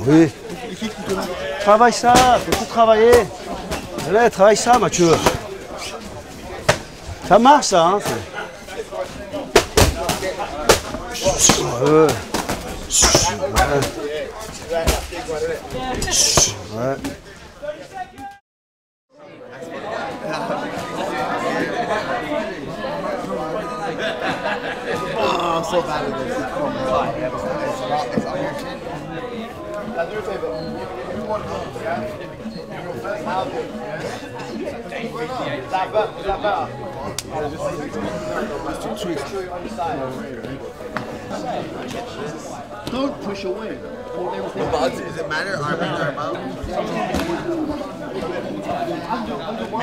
Oui. Travaille ça, faut tout travailler. Allez, travaille ça, Mathieu. Ça marche ça, hein. Ouais. Ouais. Oh, I'm so bad at this. It's on your chin. Now do a favor. You want to go, yeah? Don't push away. Does it matter?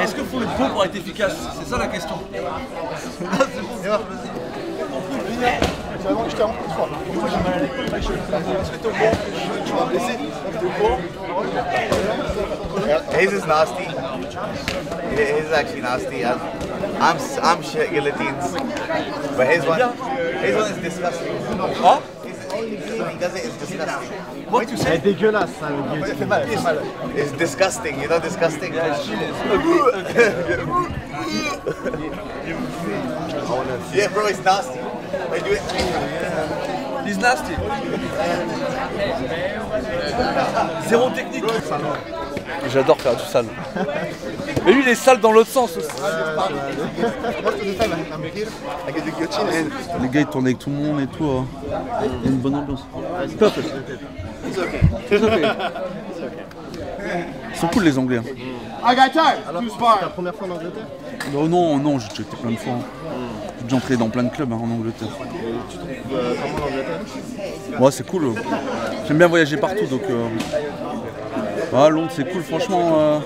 Est-ce qu'il faut être bon pour être efficace? C'est ça la question. Tu vas voir que je t'ai rencontré une fois. Moi j'ai mal à l'épaule, je suis parce que t'es au courant, tu m'as blessé. T'es au courant? His is nasty. His is actually nasty. I'm shit guillotines, but his one is disgusting. Huh? He does it, it's disgusting. What you say? C'est dégueulasse ça le guillotine. It's disgusting, you know disgusting. Yeah, bro, it's nasty. I do it. He's nasty. Zéro technique. J'adore faire du sale. Mais lui il est sale dans l'autre sens aussi. Les gars ils tournent avec tout le monde et tout. Hein. Il y a une bonne ambiance. Ils sont cool les Anglais. Hein. I got time. C'est ta première fois en Angleterre? Non, j'ai été plein de fois. J'ai déjà entré dans plein de clubs hein, en Angleterre. Et tu trouves comment l'Angleterre? Ouais, c'est cool. J'aime bien voyager partout donc. Ah, Londres c'est cool, franchement.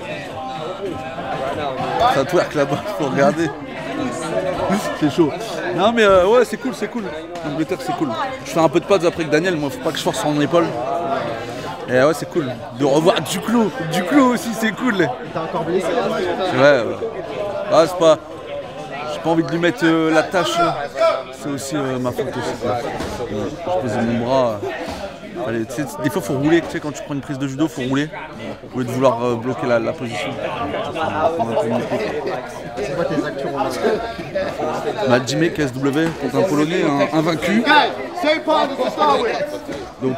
Ça twerk là-bas, faut regarder. C'est chaud. Non mais ouais, c'est cool. L'Angleterre c'est cool. Je fais un peu de pads après que Daniel, moi faut pas que je force son épaule. Et ouais, c'est cool. De revoir Duclos aussi, c'est cool. T'es encore blessé là? Ouais. Ah, c'est pas. J'ai pas envie de lui mettre la tâche. C'est aussi ma faute aussi. Quoi. Je posais mon bras. Allez, des fois, faut rouler. Tu sais, quand tu prends une prise de judo, faut rouler. Au lieu de vouloir bloquer la position. C'est quoi tes actions Jimmy KSW contre un Polonais invaincu. Guys, same part as to start with. Donc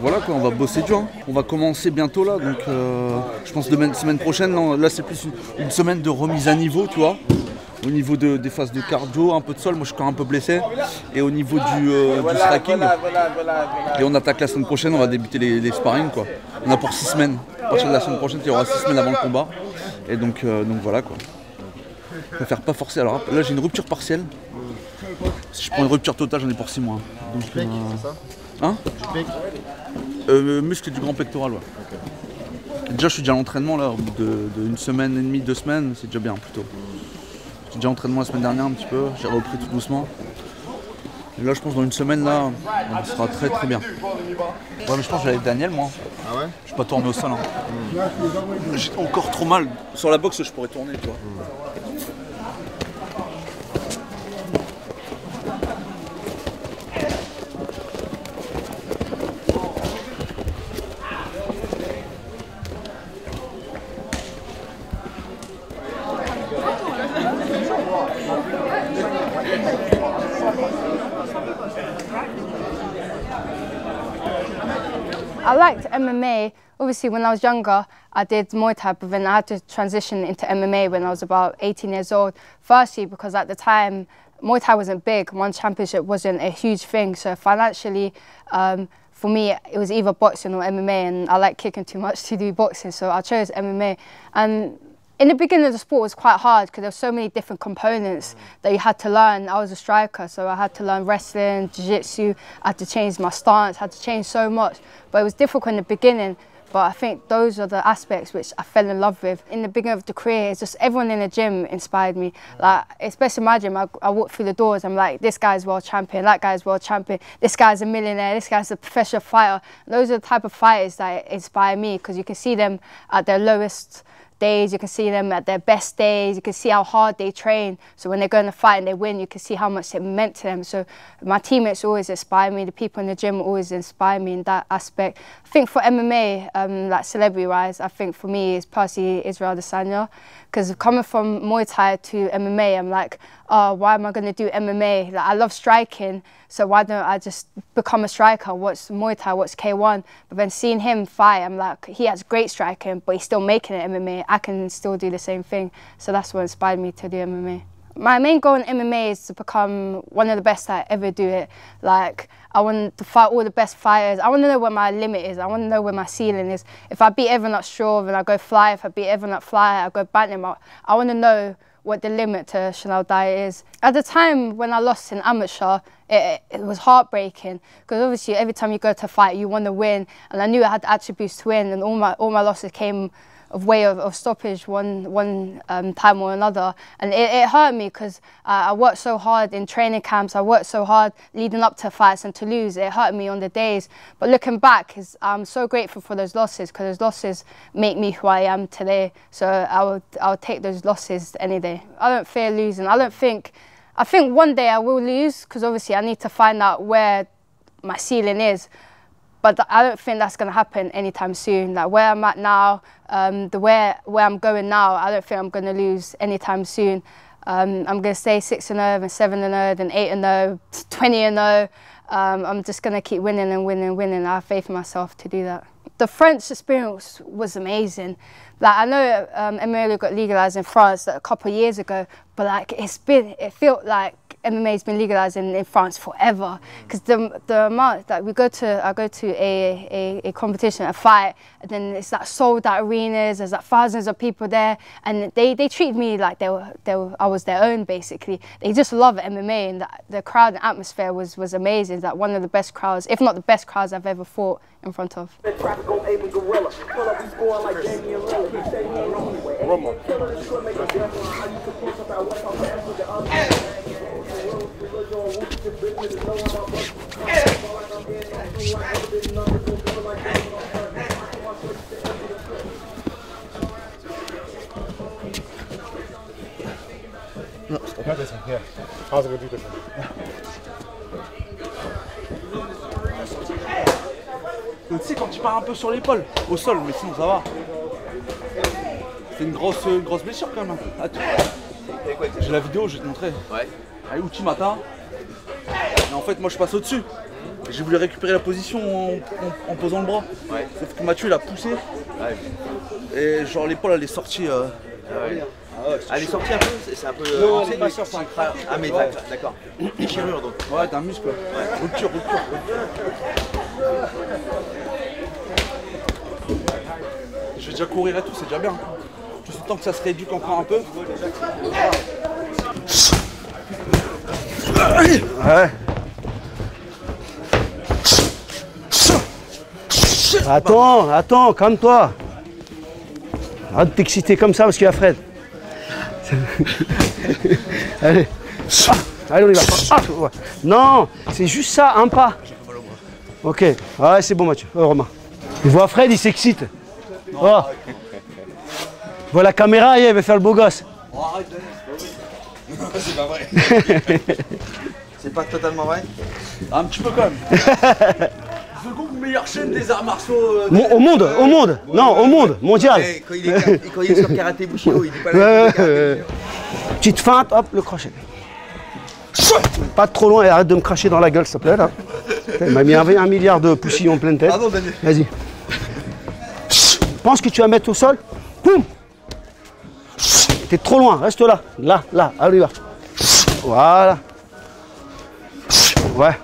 voilà quoi, on va bosser dur. Hein. On va commencer bientôt là, donc je pense semaine prochaine. Non, là c'est plus une semaine de remise à niveau, tu vois. Au niveau des phases de cardio, un peu de sol, moi je suis quand même un peu blessé. Et au niveau du striking, et on attaque la semaine prochaine, on va débuter les sparring quoi. On a pour 6 semaines. À partir de la semaine prochaine, il y aura 6 semaines avant le combat. Et donc voilà quoi. Je préfère pas forcer. Alors là j'ai une rupture partielle. Si je prends une rupture totale, j'en ai pour 6 mois. Donc, c'est ça? Hein? Muscle du grand pectoral, ouais. Okay. Déjà je suis déjà à l'entraînement là, au bout d'une semaine et demie, 2 semaines, c'est déjà bien plutôt. J'ai déjà entraînement la semaine dernière un petit peu, j'ai repris tout doucement. Et là je pense dans une semaine là, ça sera très très bien. Ouais mais je pense que j'allais avec Daniel moi. Ah ouais? Je vais pas tourner au sol. Hein. J'ai encore trop mal. Sur la boxe je pourrais tourner tu vois. I liked MMA. Obviously, when I was younger, I did Muay Thai, but then I had to transition into MMA when I was about 18 years old. Firstly, because at the time, Muay Thai wasn't big. One championship wasn't a huge thing. So financially, for me, it was either boxing or MMA, and I like kicking too much to do boxing, so I chose MMA. And in the beginning of the sport, it was quite hard because there were so many different components that you had to learn. I was a striker, so I had to learn wrestling, jiu-jitsu, I had to change my stance, I had to change so much. But it was difficult in the beginning, but I think those are the aspects which I fell in love with. In the beginning of the career, it's just everyone in the gym inspired me. Like, especially my gym, I walk through the doors, I'm like, this guy's world champion, that guy's world champion, this guy's a millionaire, this guy's a professional fighter. Those are the type of fighters that inspire me because you can see them at their lowest days, you can see them at their best days, you can see how hard they train. So when they go in a fight and they win, you can see how much it meant to them. So my teammates always inspire me, the people in the gym always inspire me in that aspect. I think for MMA, like celebrity-wise, I think for me it's personally Israel Adesanya. Because coming from Muay Thai to MMA, I'm like, oh, why am I going to do MMA? Like, I love striking, so why don't I just become a striker? What's Muay Thai, what's K1? But then seeing him fight, I'm like, he has great striking, but he's still making it MMA. I can still do the same thing. So that's what inspired me to do MMA. My main goal in MMA is to become one of the best I ever do it. Like, I want to fight all the best fighters. I want to know where my limit is. I want to know where my ceiling is. If I beat everyone at straw, then I go fly. If I beat everyone at fly, I go bantam. I want to know what the limit to Chanel Daya is. At the time when I lost in amateur, it was heartbreaking because obviously every time you go to fight, you want to win. And I knew I had the attributes to win, and all my losses came of way of stoppage one time or another, and it hurt me because I worked so hard in training camps, I worked so hard leading up to fights, and to lose, it hurt me on the days. But looking back, I'm so grateful for those losses because those losses make me who I am today. So I would take those losses any day. I don't fear losing. I think one day I will lose because obviously I need to find out where my ceiling is. But I don't think that's going to happen anytime soon. Like where I'm at now, where I'm going now, I don't think I'm going to lose anytime soon. I'm going to stay 6-0, then 7-0, then 8-0, 20-0. I'm just going to keep winning and winning and winning. I have faith in myself to do that. The French experience was amazing. Like I know MMA got legalized in France a couple of years ago, but like it felt like MMA's been legalized in France forever. Because the amount that I go to a competition, a fight, and then it's like sold out arenas. There's like thousands of people there, and they treat me like I was their own basically. They just love MMA, and the crowd and atmosphere was amazing. Like one of the best crowds, if not the best crowds I've ever fought in front of. No, not this one, yeah. How's it gonna do this one? Tu sais, quand tu pars un peu sur l'épaule, au sol, mais sinon ça va. C'est une grosse blessure quand même. Attends. J'ai la vidéo, je vais te montrer. Ouais. Allez, Uchimata. Et en fait, moi je passe au-dessus. J'ai voulu récupérer la position en posant le bras. Ouais. Sauf que Mathieu il a poussé. Ouais. Et genre l'épaule elle est sortie. Ah ouais. Elle est sortie un peu, c'est un peu. Non, elle est pas sortie. Ah mais d'accord. Déchirure donc. Ouais, t'as un muscle. Rupture. Je vais déjà courir et tout, c'est déjà bien. Juste le temps que ça se rééduque encore un peu. Ouais. Attends, calme-toi. Arrête de t'exciter comme ça parce qu'il y a Fred. Allez. Allez, on y va. Ouais. Non, c'est juste ça, un pas. Ok, ouais, c'est bon Mathieu. Oh, Romain. Il voit Fred, il s'excite. Oh. Il voit la caméra, il va faire le beau gosse. Oh, arrête, c'est pas vrai. C'est pas totalement vrai. Un petit peu quand même. Seconde meilleure chaîne des arts martiaux. Au monde. Non, au monde, mondial. Ouais, quand il est sur Karaté Bushido, il dit pas la Petite feinte, hop, le crochet. Pas trop loin et arrête de me cracher dans la gueule, s'il te plaît, là. Il m'a mis 1 milliard de poussillons en pleine tête. Pardon, Daniel. Vas-y. Pense que tu vas mettre au sol. Boum. T'es trop loin, reste là. Là, allez, va. Voilà. Ouais.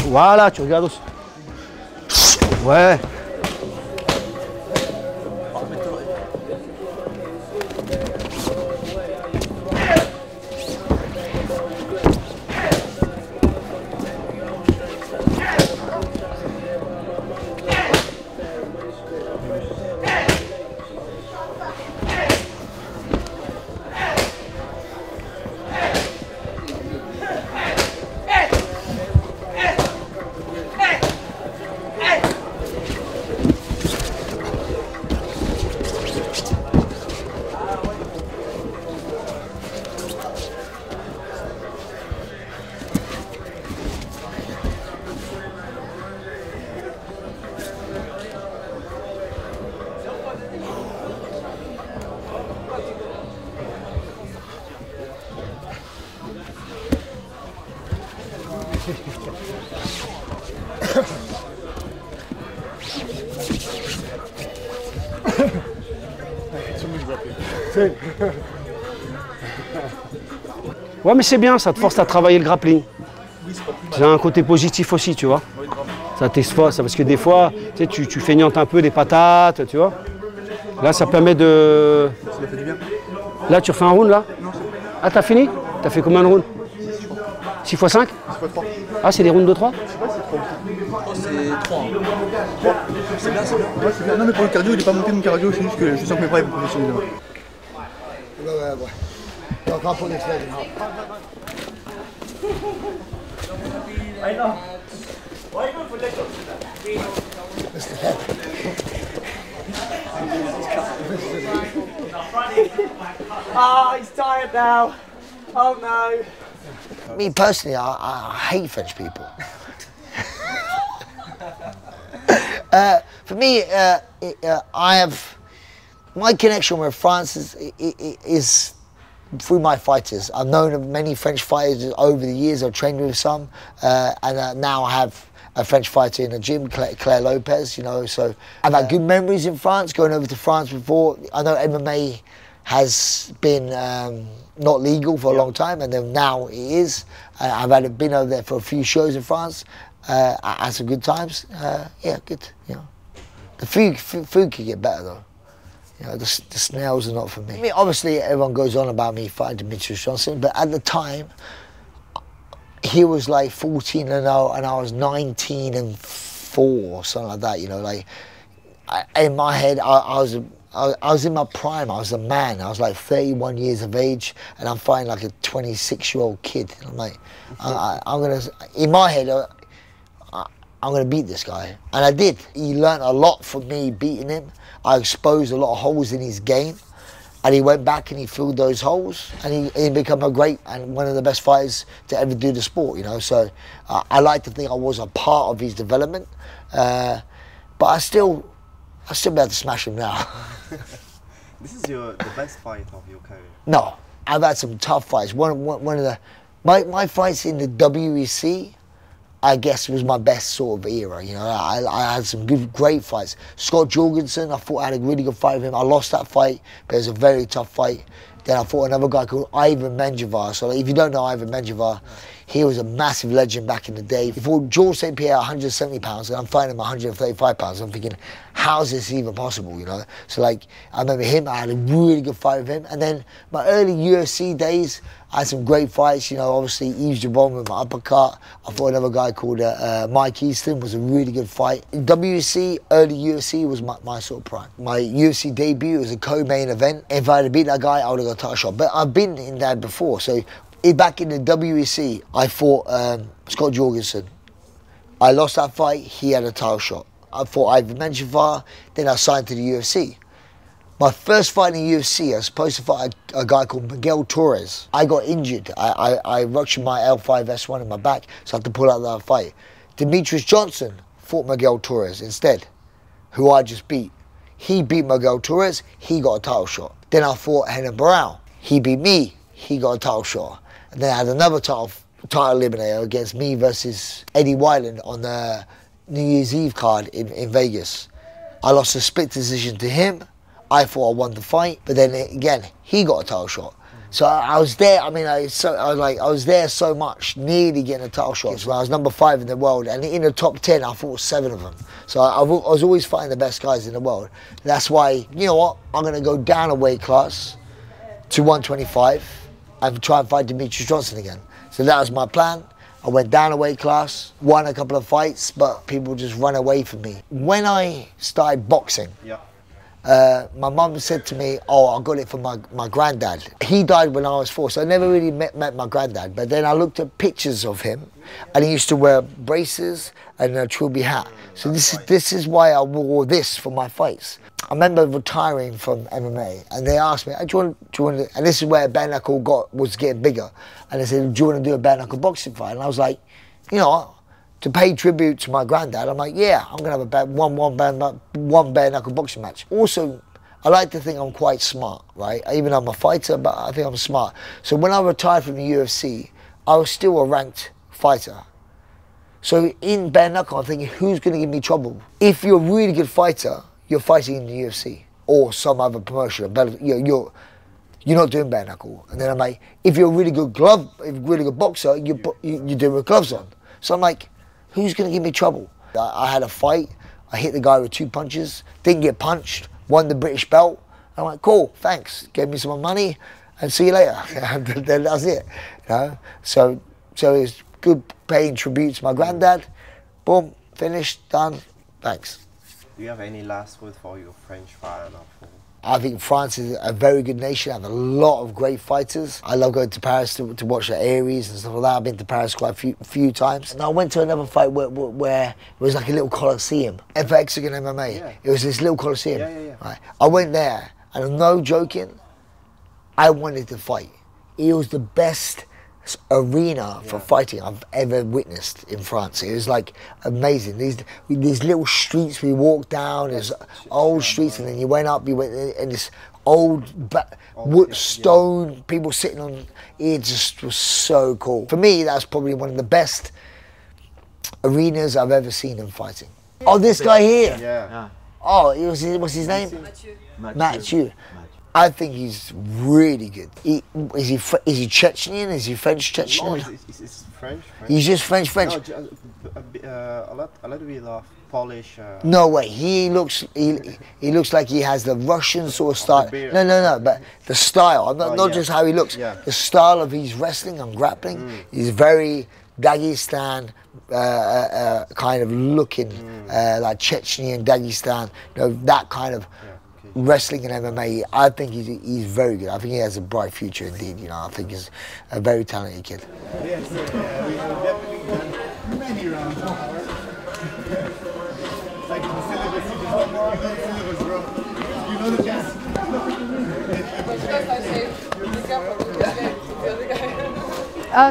Voilà, tu regardes aussi. Ouais. Ouais, mais c'est bien, ça te force à travailler le grappling. C'est un côté positif aussi, tu vois. Ça t'expose, parce que des fois, tu sais, tu feignantes un peu des patates, tu vois. Là, ça permet de... Là, tu refais un round, là? Ah, t'as fini? T'as fait combien de rounds? 6 x 5? 6 x 3. Ah, c'est des rounds de 3? C'est 3. C'est bien, c'est bien. Ouais, c'est bien. Non, mais pour le cardio, il n'est pas monté mon cardio, c'est juste que je sens que mes bras vont professionnels. Ouais. I can't put this leg in half. I know. Why are you going for leg Ah, he's tired now. Oh no. Me personally, I hate French people. For me, I have my connection with France is through my fighters. I've known many French fighters over the years. I've trained with some, and now I have a French fighter in the gym, Claire Lopez. You know, so I've had good memories in France. Going over to France before, I know MMA has been not legal for a long time, and then now it is. I've been over there for a few shows in France. I had some good times. Yeah, good. You know, the food could get better though. You know, the snails are not for me. I mean, obviously, everyone goes on about me fighting Demetrius Johnson, but at the time, he was like 14-0, and I was 19-4 or something like that. You know, like in my head, I was in my prime. I was a man. I was like 31 years of age, and I'm fighting like a 26-year-old kid. I'm like, I'm gonna. In my head, I'm gonna beat this guy, and I did. He learned a lot from me beating him. I exposed a lot of holes in his game, and he went back and he filled those holes, and he became a great and one of the best fighters to ever do the sport. You know, so I like to think I was a part of his development, but I still be able to smash him now. This is the best fight of your career. No, I've had some tough fights. One of the My fights in the WEC, I guess, was my best sort of era. You know, I had some great fights. Scott Jorgensen, I thought I had a really good fight with him. I lost that fight, but it was a very tough fight. Then I fought another guy called Ivan Menjivar. So if you don't know Ivan Menjivar, he was a massive legend back in the day. He fought George St. Pierre 170 pounds, and I'm fighting him 135 pounds. I'm thinking, how is this even possible, you know? So like, I remember him, I had a really good fight with him. And then my early UFC days, I had some great fights, you know, obviously Yves Jabon with my uppercut. I fought another guy called Mike Easton, was a really good fight. In WEC, early UFC was my sort of prime. My UFC debut was a co-main event. If I had beat that guy, I would have got a title shot. But I've been in that before, so back in the WEC, I fought Scott Jorgensen. I lost that fight, he had a title shot. I fought Ivan Menjivar, then I signed to the UFC. My first fight in the UFC, I was supposed to fight a guy called Miguel Torres. I got injured. I ruptured my L5-S1 in my back, so I had to pull out that fight. Demetrius Johnson fought Miguel Torres instead, who I just beat. He beat Miguel Torres, he got a title shot. Then I fought Renan Barão. He beat me, he got a title shot. And then I had another title eliminator against me versus Eddie Wyland on the New Year's Eve card in Vegas. I lost a split decision to him. I thought I won the fight, but then again, he got a title shot. So I was there. I mean, I was there so much, nearly getting a title shot. So I was number 5 in the world, and in the top 10, I fought 7 of them. So I was always fighting the best guys in the world. That's why, you know what? I'm going to go down a weight class to 125 and try and fight Demetrius Johnson again. So that was my plan. I went down a weight class, won a couple of fights, but people just run away from me. When I started boxing, my mum said to me, oh, I got it from my granddad. He died when I was 4, so I never really met my granddad. But then I looked at pictures of him, and he used to wear braces and a trilby hat. So this is why I wore this for my fights. I remember retiring from MMA, and they asked me, do you want to, and this is where bare knuckle was getting bigger, and they said, do you want to do a bare knuckle boxing fight? And I was like, you know, to pay tribute to my granddad, I'm like, yeah, I'm going to have one bare knuckle boxing match. Also, I like to think I'm quite smart, right? Even though I'm a fighter, but I think I'm smart. So when I retired from the UFC, I was still a ranked fighter. So in bare knuckle, I'm thinking, who's going to give me trouble? If you're a really good fighter, you're fighting in the UFC or some other promotion. You're not doing bare knuckle. And then I'm like, if you're a really good boxer, you're doing with gloves on. So I'm like, who's going to give me trouble? I had a fight. I hit the guy with 2 punches. Didn't get punched. Won the British belt. I'm like, cool, thanks. Gave me some money, and see you later. Then that's it. You know? So it's good paying tribute to my granddad. Boom, finished, done. Thanks. Do you have any last word for your French fan? I think France is a very good nation. I have a lot of great fighters. I love going to Paris to watch the Aries and stuff like that. I've been to Paris quite a few times. And I went to another fight where it was like a little coliseum. For Hexagon MMA, yeah. It was this little coliseum. Yeah. Right. I went there, and I'm no joking, I wanted to fight. It was the best arena for fighting I've ever witnessed in France. It was like amazing. These little streets we walked down, there's old streets, and then you went in this old wood stone, people sitting on it. Just was so cool. For me, that's probably one of the best arenas I've ever seen in fighting. Oh, this guy here. Yeah. Oh, what's his name? Mathieu. I think he's really good. Is he Chechenian? Is he French Chechenian? No, he's French. He's just French. No, a little bit of Polish. No way. He looks like he has the Russian sort of style. No. But the style. Not just how he looks. Yeah. The style of his wrestling and grappling is very Dagestan kind of looking, like Chechenian Dagestan. You know, that kind of. Wrestling and MMA, I think he's very good. I think he has a bright future indeed. You know, I think he's a very talented kid. Yes, we have definitely done many rounds. It's like the syllabus, bro. You know the chance.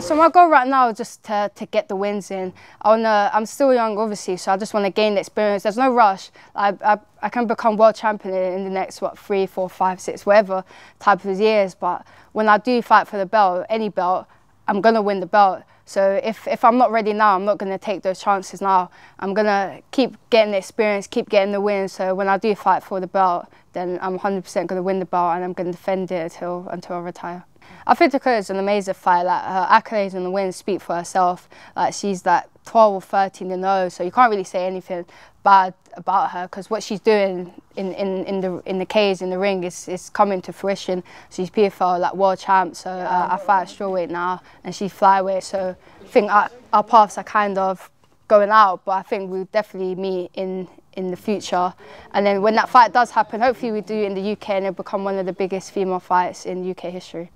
So my goal right now is just to get the wins in. I'm still young, obviously, so I just want to gain the experience. There's no rush. I can become world champion in the next 3, 4, 5, 6, whatever type of years. But when I do fight for the belt, any belt, I'm going to win the belt. So if I'm not ready now, I'm not going to take those chances now. I'm going to keep getting the experience, keep getting the wins. So when I do fight for the belt, then I'm 100% going to win the belt and I'm going to defend it until I retire. I think Dakota is an amazing fighter. Like, her accolades and the wins speak for herself. Like, she's like 12 or 13-0, so you can't really say anything bad about her because what she's doing in the cage, in the ring, is coming to fruition. She's PFL like world champ, so I fight strawweight now, and she's flyweight. So I think our paths are kind of going out, but I think we'll definitely meet in the future. And then when that fight does happen, hopefully we do it in the UK and it'll become one of the biggest female fights in UK history.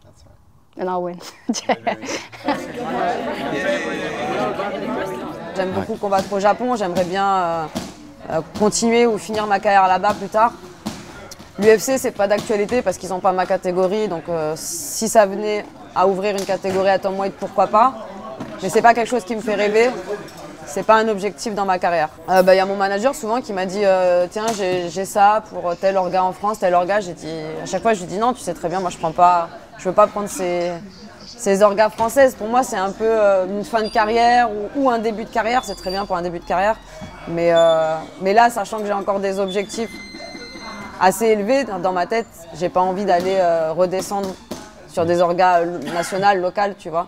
That's right. And I'll win. J'aime beaucoup combattre au Japon, j'aimerais bien continuer ou finir ma carrière là-bas plus tard. L'UFC, c'est pas d'actualité parce qu'ils n'ont pas ma catégorie, donc si ça venait à ouvrir une catégorie atomweight, pourquoi pas. Mais c'est pas quelque chose qui me fait rêver, c'est pas un objectif dans ma carrière. Y a mon manager souvent qui m'a dit tiens, j'ai ça pour tel orga en France, tel orga. J'ai dit, à chaque fois je lui dis non, tu sais très bien, moi je veux pas prendre ces orgas françaises. Pour moi c'est un peu une fin de carrière ou un début de carrière, c'est très bien pour un début de carrière. Mais là, sachant que j'ai encore des objectifs assez élevés dans ma tête, j'ai pas envie d'aller redescendre sur des orgas nationales, locales, tu vois.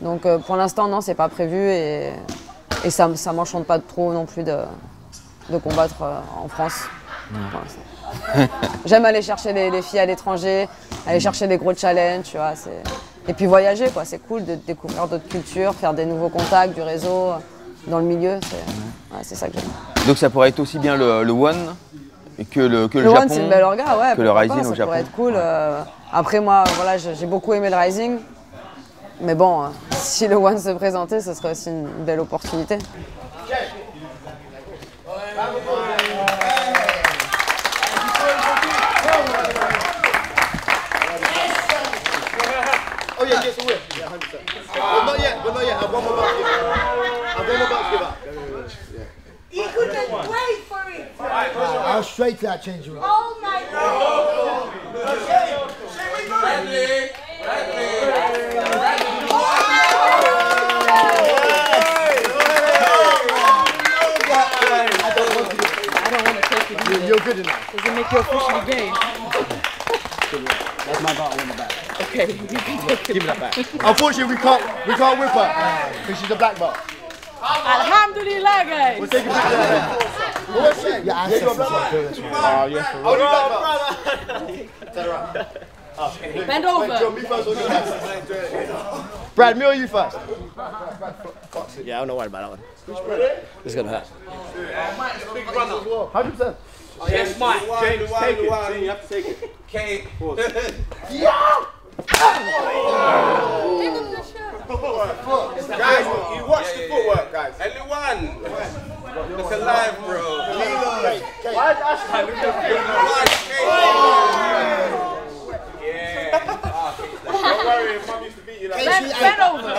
Donc pour l'instant non, c'est pas prévu et ça m'enchante pas trop non plus de combattre en France. J'aime aller chercher les filles à l'étranger, aller chercher des gros challenges, tu vois. Et puis voyager, quoi. C'est cool de découvrir d'autres cultures, faire des nouveaux contacts, du réseau dans le milieu. C'est ça que j'aime. Donc ça pourrait être aussi bien le One que le Japon. Le One, c'est une belle orga, ouais. Que le Rising au Japon. Ça pourrait être cool. Après moi, voilà, j'ai beaucoup aimé le Rising. Mais bon, si le One se présentait, ce serait aussi une belle opportunité. Oh yeah, get some whip. Yeah, 100%. But not yet. I have one more bout to give up. He couldn't wait for it. I'll straight to that change room. Oh my God. You're good enough. Does it make you officially gay? That's my belt. I want the back. Okay, you can take it. Give me that back. Unfortunately, we can't whip her because she's a black belt. Alhamdulillah, guys. We'll take a picture of that. What's that? Yeah, I said oh, yeah, for real. Turn around. Bend over. Joe, me first or you first? Brad, me or you first? Yeah, I'm not worried about that one. It's gonna hurt. 100%. Yes, Mike. James, take it. You have to take it. Okay. Yeah! Guys, you watch the footwork, guys. Anyone? It's alive, bro. Why is Ashton looking Don't worry, Mum used to beat you like that. Bend over.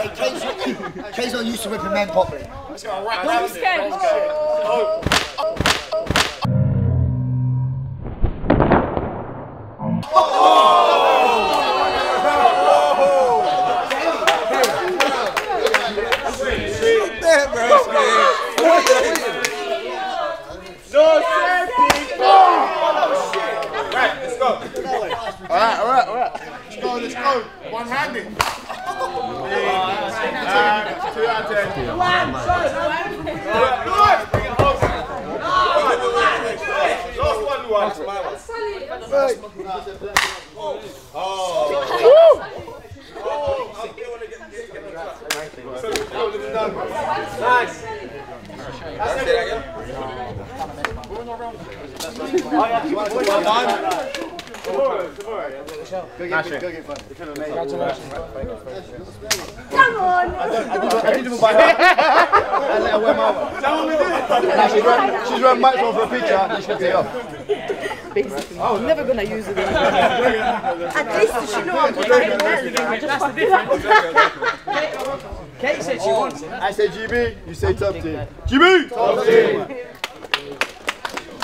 Kay's not used to whipping men properly. Don't be scared. Right, let's go. Alright. Let's go. One-handed. 2 out of 10. Last Nice. That's it again. Go get fun. Come on. I didn't even buy her. I let her wear my one. She's wearing Mike's one for a picture and she can take it off. Basically, I'm never gonna use it. At least she know I'm wearing it. Kate said she wants it. I say GB, you say top team. GB! Top team!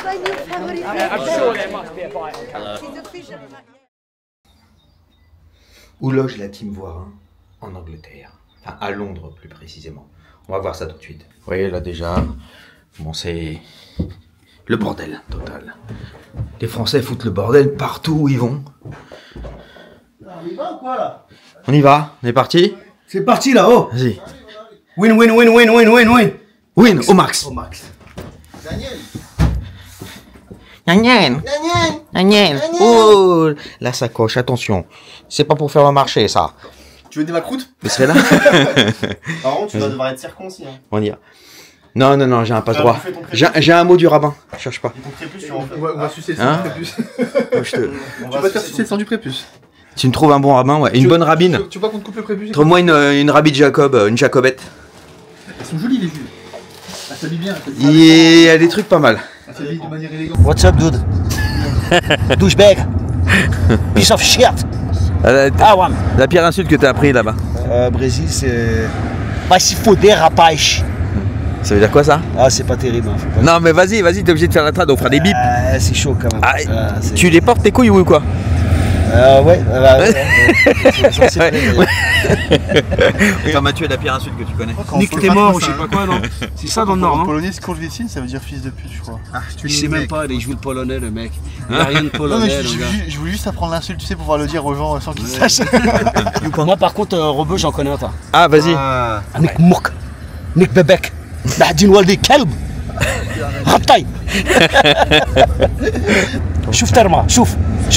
I'm sure there must be a fight. Où loge la team Voirin? en Angleterre. Enfin, à Londres plus précisément. On va voir ça tout de suite. Vous voyez là déjà, bon c'est le bordel total. Les Français foutent le bordel partout où ils vont. On y va ou quoi là? On y va, on est parti? C'est parti là, oh! Vas-y. Win, win, win, win, win, win, win! Win au max! Au max. Daniel. Daniel! Oh, la sacoche, attention. C'est pas pour faire un marché ça. Tu veux des macroutes? Je serai là. Par contre, tu vas devoir être circoncis. Hein. On y va. Non, j'ai un passe droit. J'ai un mot du rabbin. Cherche pas. Et ton prépuce, tu en fais. On va sucer le sang Hein du prépuce. Tu vas te faire sucer le sang du prépuce. Tu me trouves un bon rabbin, ouais. Une bonne rabbine. Tu veux pas qu'on te coupe le prépuce? Trouve-moi une rabbine Jacob, une jacobette. Elles sont jolies les jus. Elles s'habillent bien. Il y a des trucs pas mal. Elles s'habillent de manière élégante. What's up, dude? Douchebag. Piece of shit. La pire insulte que t'as appris là-bas. Brésil, c'est. Vai se foder, rapaz. Ça veut dire quoi ça? Ah, c'est pas terrible. Hein, pas... Non, mais vas-y, t'es obligé de faire la trad, on fera des bips. C'est chaud quand même. Tu les portes tes couilles ou quoi? Ouais. Enfin, Mathieu est la pire insulte que tu connais. Nick, t'es mort ou je sais pas quoi, non? C'est ça dans le Nord, non? En polonais, Skurwysyn, ça veut dire fils de pute, je crois. Je sais même pas, il joue le polonais, le mec. Il n'y a rien de polonais, le gars. Je voulais juste apprendre l'insulte, tu sais, pour pouvoir le dire aux gens sans qu'ils sachent. Moi, par contre, Rebeu, j'en connais un tas. Ah, vas-y. Nick Mouk. Nick Bebek. Bahdin Waldi Kelb. Raptaï. Chouf Terma, chouf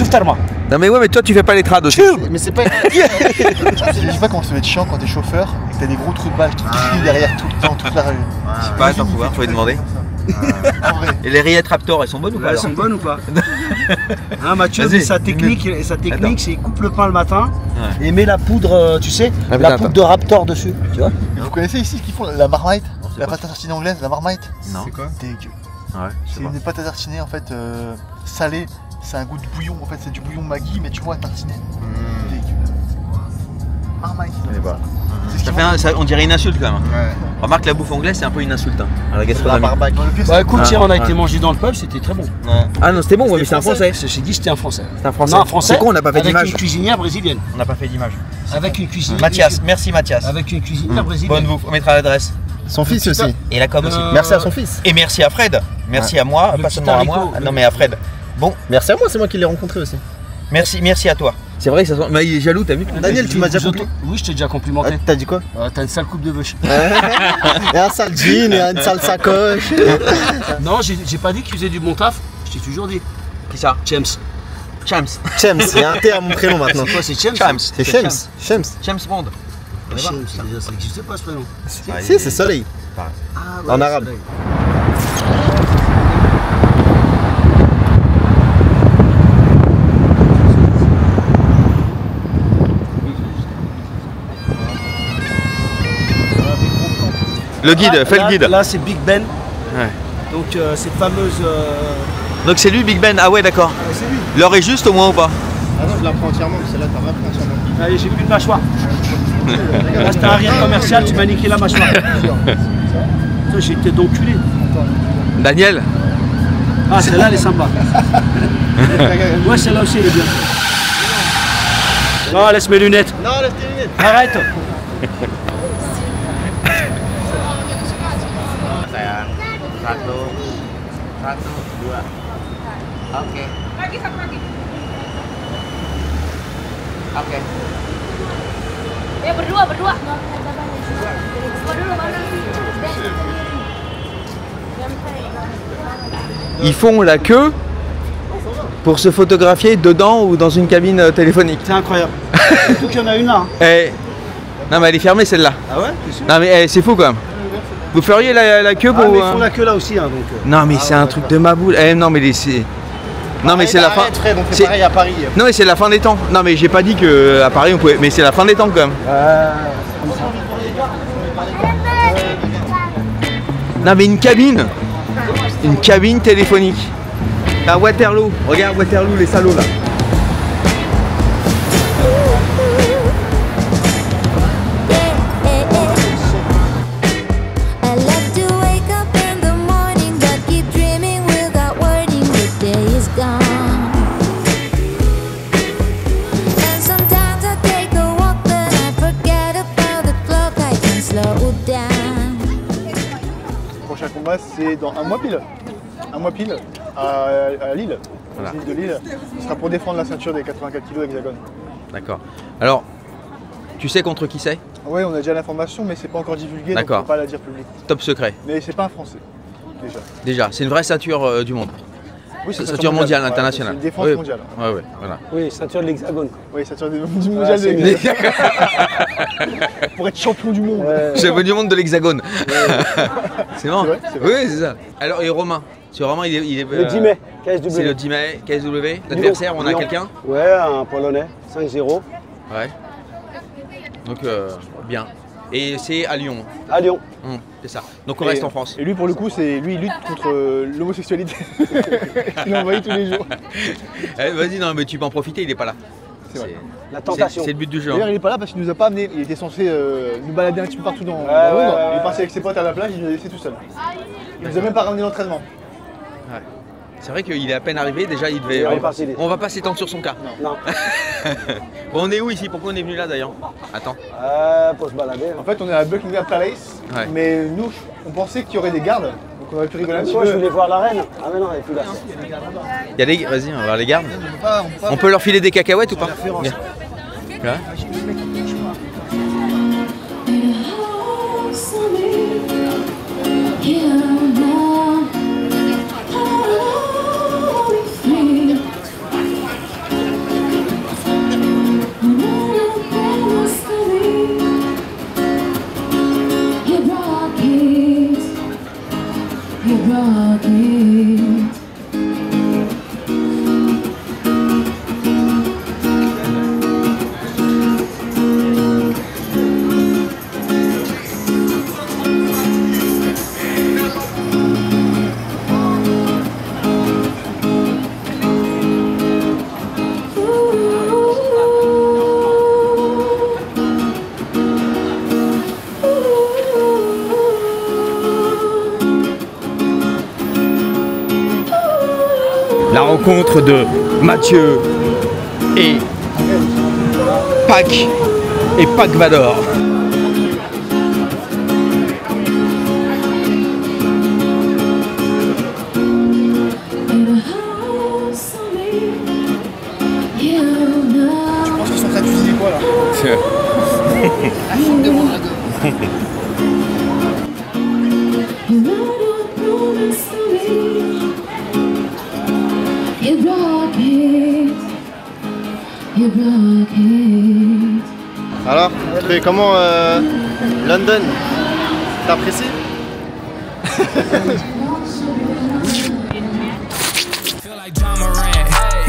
Terma. Non mais ouais, mais toi tu fais pas les trades aussi. Mais c'est pas. Je sais pas comment ça va être chiant quand t'es chauffeur et que t'as des gros trous de balles qui crient derrière tout le temps, toute la rue. Je sais pas, attends, faut lui demander. Et les rillettes Raptor, elles sont bonnes ou pas? Elles sont bonnes ou pas? Hein, Mathieu, sa technique, c'est il coupe le pain le matin et met la poudre, tu sais, la poudre de Raptor dessus. Tu vois? Vous connaissez ici ce qu'ils font, la marmite? La pâte à tartiner anglaise, la marmite? Non. C'est quoi? Dégueu. Ouais, c'est une pâte à tartiner en fait salée. C'est un goût de bouillon, en fait c'est du bouillon Maggi, mais tu vois à tartiner. Dégueu. Marmite. On dirait une insulte quand même. Ouais. Remarque, la bouffe anglaise c'est un peu une insulte. Hein, à la gastronomie. Bah écoute, tiens, on a été manger dans le pub, c'était très bon. Ouais. Ah non, c'était bon, mais c'est un français. J'ai dit c'était un français. C'est un français. Non, un français. C'est con, on n'a pas fait d'image. Avec une cuisinière brésilienne. On n'a pas fait d'image. Avec une cuisinière. Mathias, merci Mathias. Avec une cuisinière brésilienne. Bonne bouffe, on mettra l'adresse. Son fils aussi. Et la com aussi. Merci à son fils. Et merci à Fred. Merci à moi, pas seulement à moi. Non mais à Fred. Bon. Merci à moi, c'est moi qui l'ai rencontré aussi. Merci à toi. C'est vrai que ça sent. Mais il est jaloux, t'as vu? Daniel, tu m'as déjà complimenté. Oui, je t'ai déjà complimenté. T'as dit quoi? T'as une sale coupe de vache. Et un sale jean, et une sale sacoche. Non, j'ai pas dit qu'il faisait du bon taf. Je t'ai toujours dit. Qui ça? James. James, il y a un T à mon prénom maintenant. C'est quoi, c'est James? C'est James. James Bond. Ça n'existe pas ce prénom. Si, c'est Soleil. En arabe. Le guide, fais le guide. Là, c'est Big Ben. Ouais. Donc, cette fameuse. Donc, c'est lui, Big Ben. Ah ouais, d'accord. C'est lui. L'heure est juste au moins ou pas? Ah non, je la prends entièrement, mais celle-là, t'as pas pris entièrement. Allez, j'ai plus de mâchoire. Là, c'était un rire commercial, tu m'as niqué la mâchoire. J'ai été d'enculé. Daniel. Ah, celle-là, elle est sympa. Ouais, celle-là aussi, elle est bien. Non, laisse mes lunettes. Non, laisse tes lunettes. Arrête. Satu, dua. Oke. Lagi satu lagi. Oke. Ya berdua. Berdua dulu mana sih? Ils font la queue pour se photographier dedans ou dans une cabine téléphonique. C'est incroyable. Surtout qu'il y en a une là. Non mais elle est fermée celle-là. Ah ouais? Non mais c'est fou quand même. Vous feriez la queue pour... Ah mais ils font la queue là aussi hein, donc. Non mais c'est un truc de ma boule. Non mais c'est... Non mais c'est la fin... Frère, on fait pareil à Paris. Non mais c'est la fin des temps. Non mais j'ai pas dit qu'à Paris on pouvait... Mais c'est la fin des temps quand même. Non mais une cabine téléphonique. À Waterloo. Regarde Waterloo les salauds là. And sometimes I take a walk, but I forget C'est dans un mois pile. Un mois pile à Lille. Voilà. L'île de Lille. Ce sera pour défendre la ceinture des 84 kg hexagone. D'accord. Alors, tu sais contre qui c'est? Oui, on a déjà l'information, mais c'est pas encore divulgué, donc on D'accord. peut pas la dire publique. Top secret. Mais c'est pas un Français, déjà. Déjà, c'est une vraie ceinture du monde. Oui, c'est ceinture mondiale, ouais, internationale. c'est une défense Oui. mondiale. Ouais, voilà. Oui, ceinture de l'hexagone. Oui, ceinture du mondial de l'hexagone. Pour être champion du monde. Champion du monde de l'hexagone. C'est marrant. C'est vrai. Oui, c'est ça. Alors, et Romain? C'est Romain, il est Le 10 mai, KSW. C'est le 10 mai, KSW. L'adversaire, on a Lyon. quelqu'un? Ouais, un Polonais, 5-0. Ouais. Donc, bien. Et c'est à Lyon. À Lyon. C'est ça. Donc on reste en France. Et lui, pour le coup, il lutte contre l'homosexualité. Il envahit tous les jours. Vas-y, non, mais tu peux en profiter, il n'est pas là. C'est vrai. La tentation. C'est le but du jeu. D'ailleurs, il n'est pas là parce qu'il nous a pas amené. Il était censé nous balader un petit peu partout dans Londres. Il est parti avec ses potes à la plage, il nous a laissé tout seul. Il nous a même pas ramené l'entraînement. Ouais. C'est vrai qu'il est à peine arrivé, déjà il devait. On va pas s'étendre sur son cas. Non. Bon, on est où ici? Pourquoi on est venu là d'ailleurs? Attends. Pour se balader. En fait, on est à Buckingham Palace, mais nous, on pensait qu'il y aurait des gardes, donc on aurait pu rigoler un petit peu. Moi, je voulais voir la reine. Ah, mais non, elle est plus là. Il y a des. Vas-y, on va voir les gardes. On peut leur filer des cacahuètes ou pas? Bien. Là. La rencontre de Mathieu et Pac Vador. Tu penses qu'ils sont en train de fusiller quoi là? Alors, tu fais comment London? T'apprécies?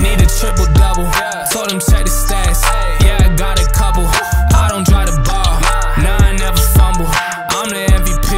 Need a triple double. Told them check the stats. Yeah, I got a couple. I don't drive the ball. Nah, I never fumble. I'm the MVP.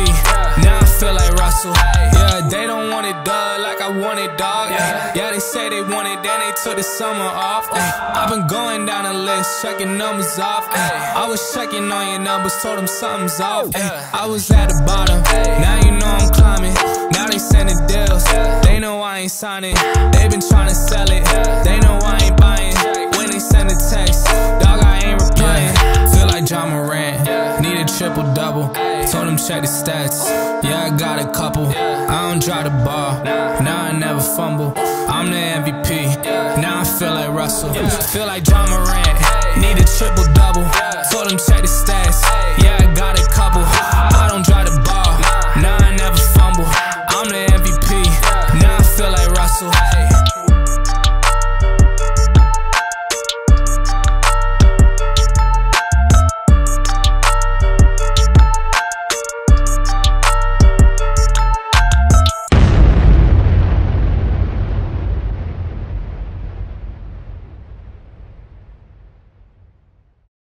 Now I feel like Russell. Yeah, they don't want it done like I want it, dog. Yeah, they say they want it, then they took the summer off. I've been going down the list, checking numbers off. I was checking on your numbers, told them something's off. I was at the bottom. Now you know I'm climbing. Now they sending deals. They know I ain't signing. They been trying to sell it. They know I ain't buying. When they send a text, dog, I ain't replying. Feel like John Morant. Need a triple double. Told him check the stats. Yeah, I got a couple. I don't drive the ball. Now I never fumble. I'm the MVP. Now I feel like Russell. Feel like John Morant. Need a triple double. Told him check the stats. Yeah, I got a couple. I don't drive the ball.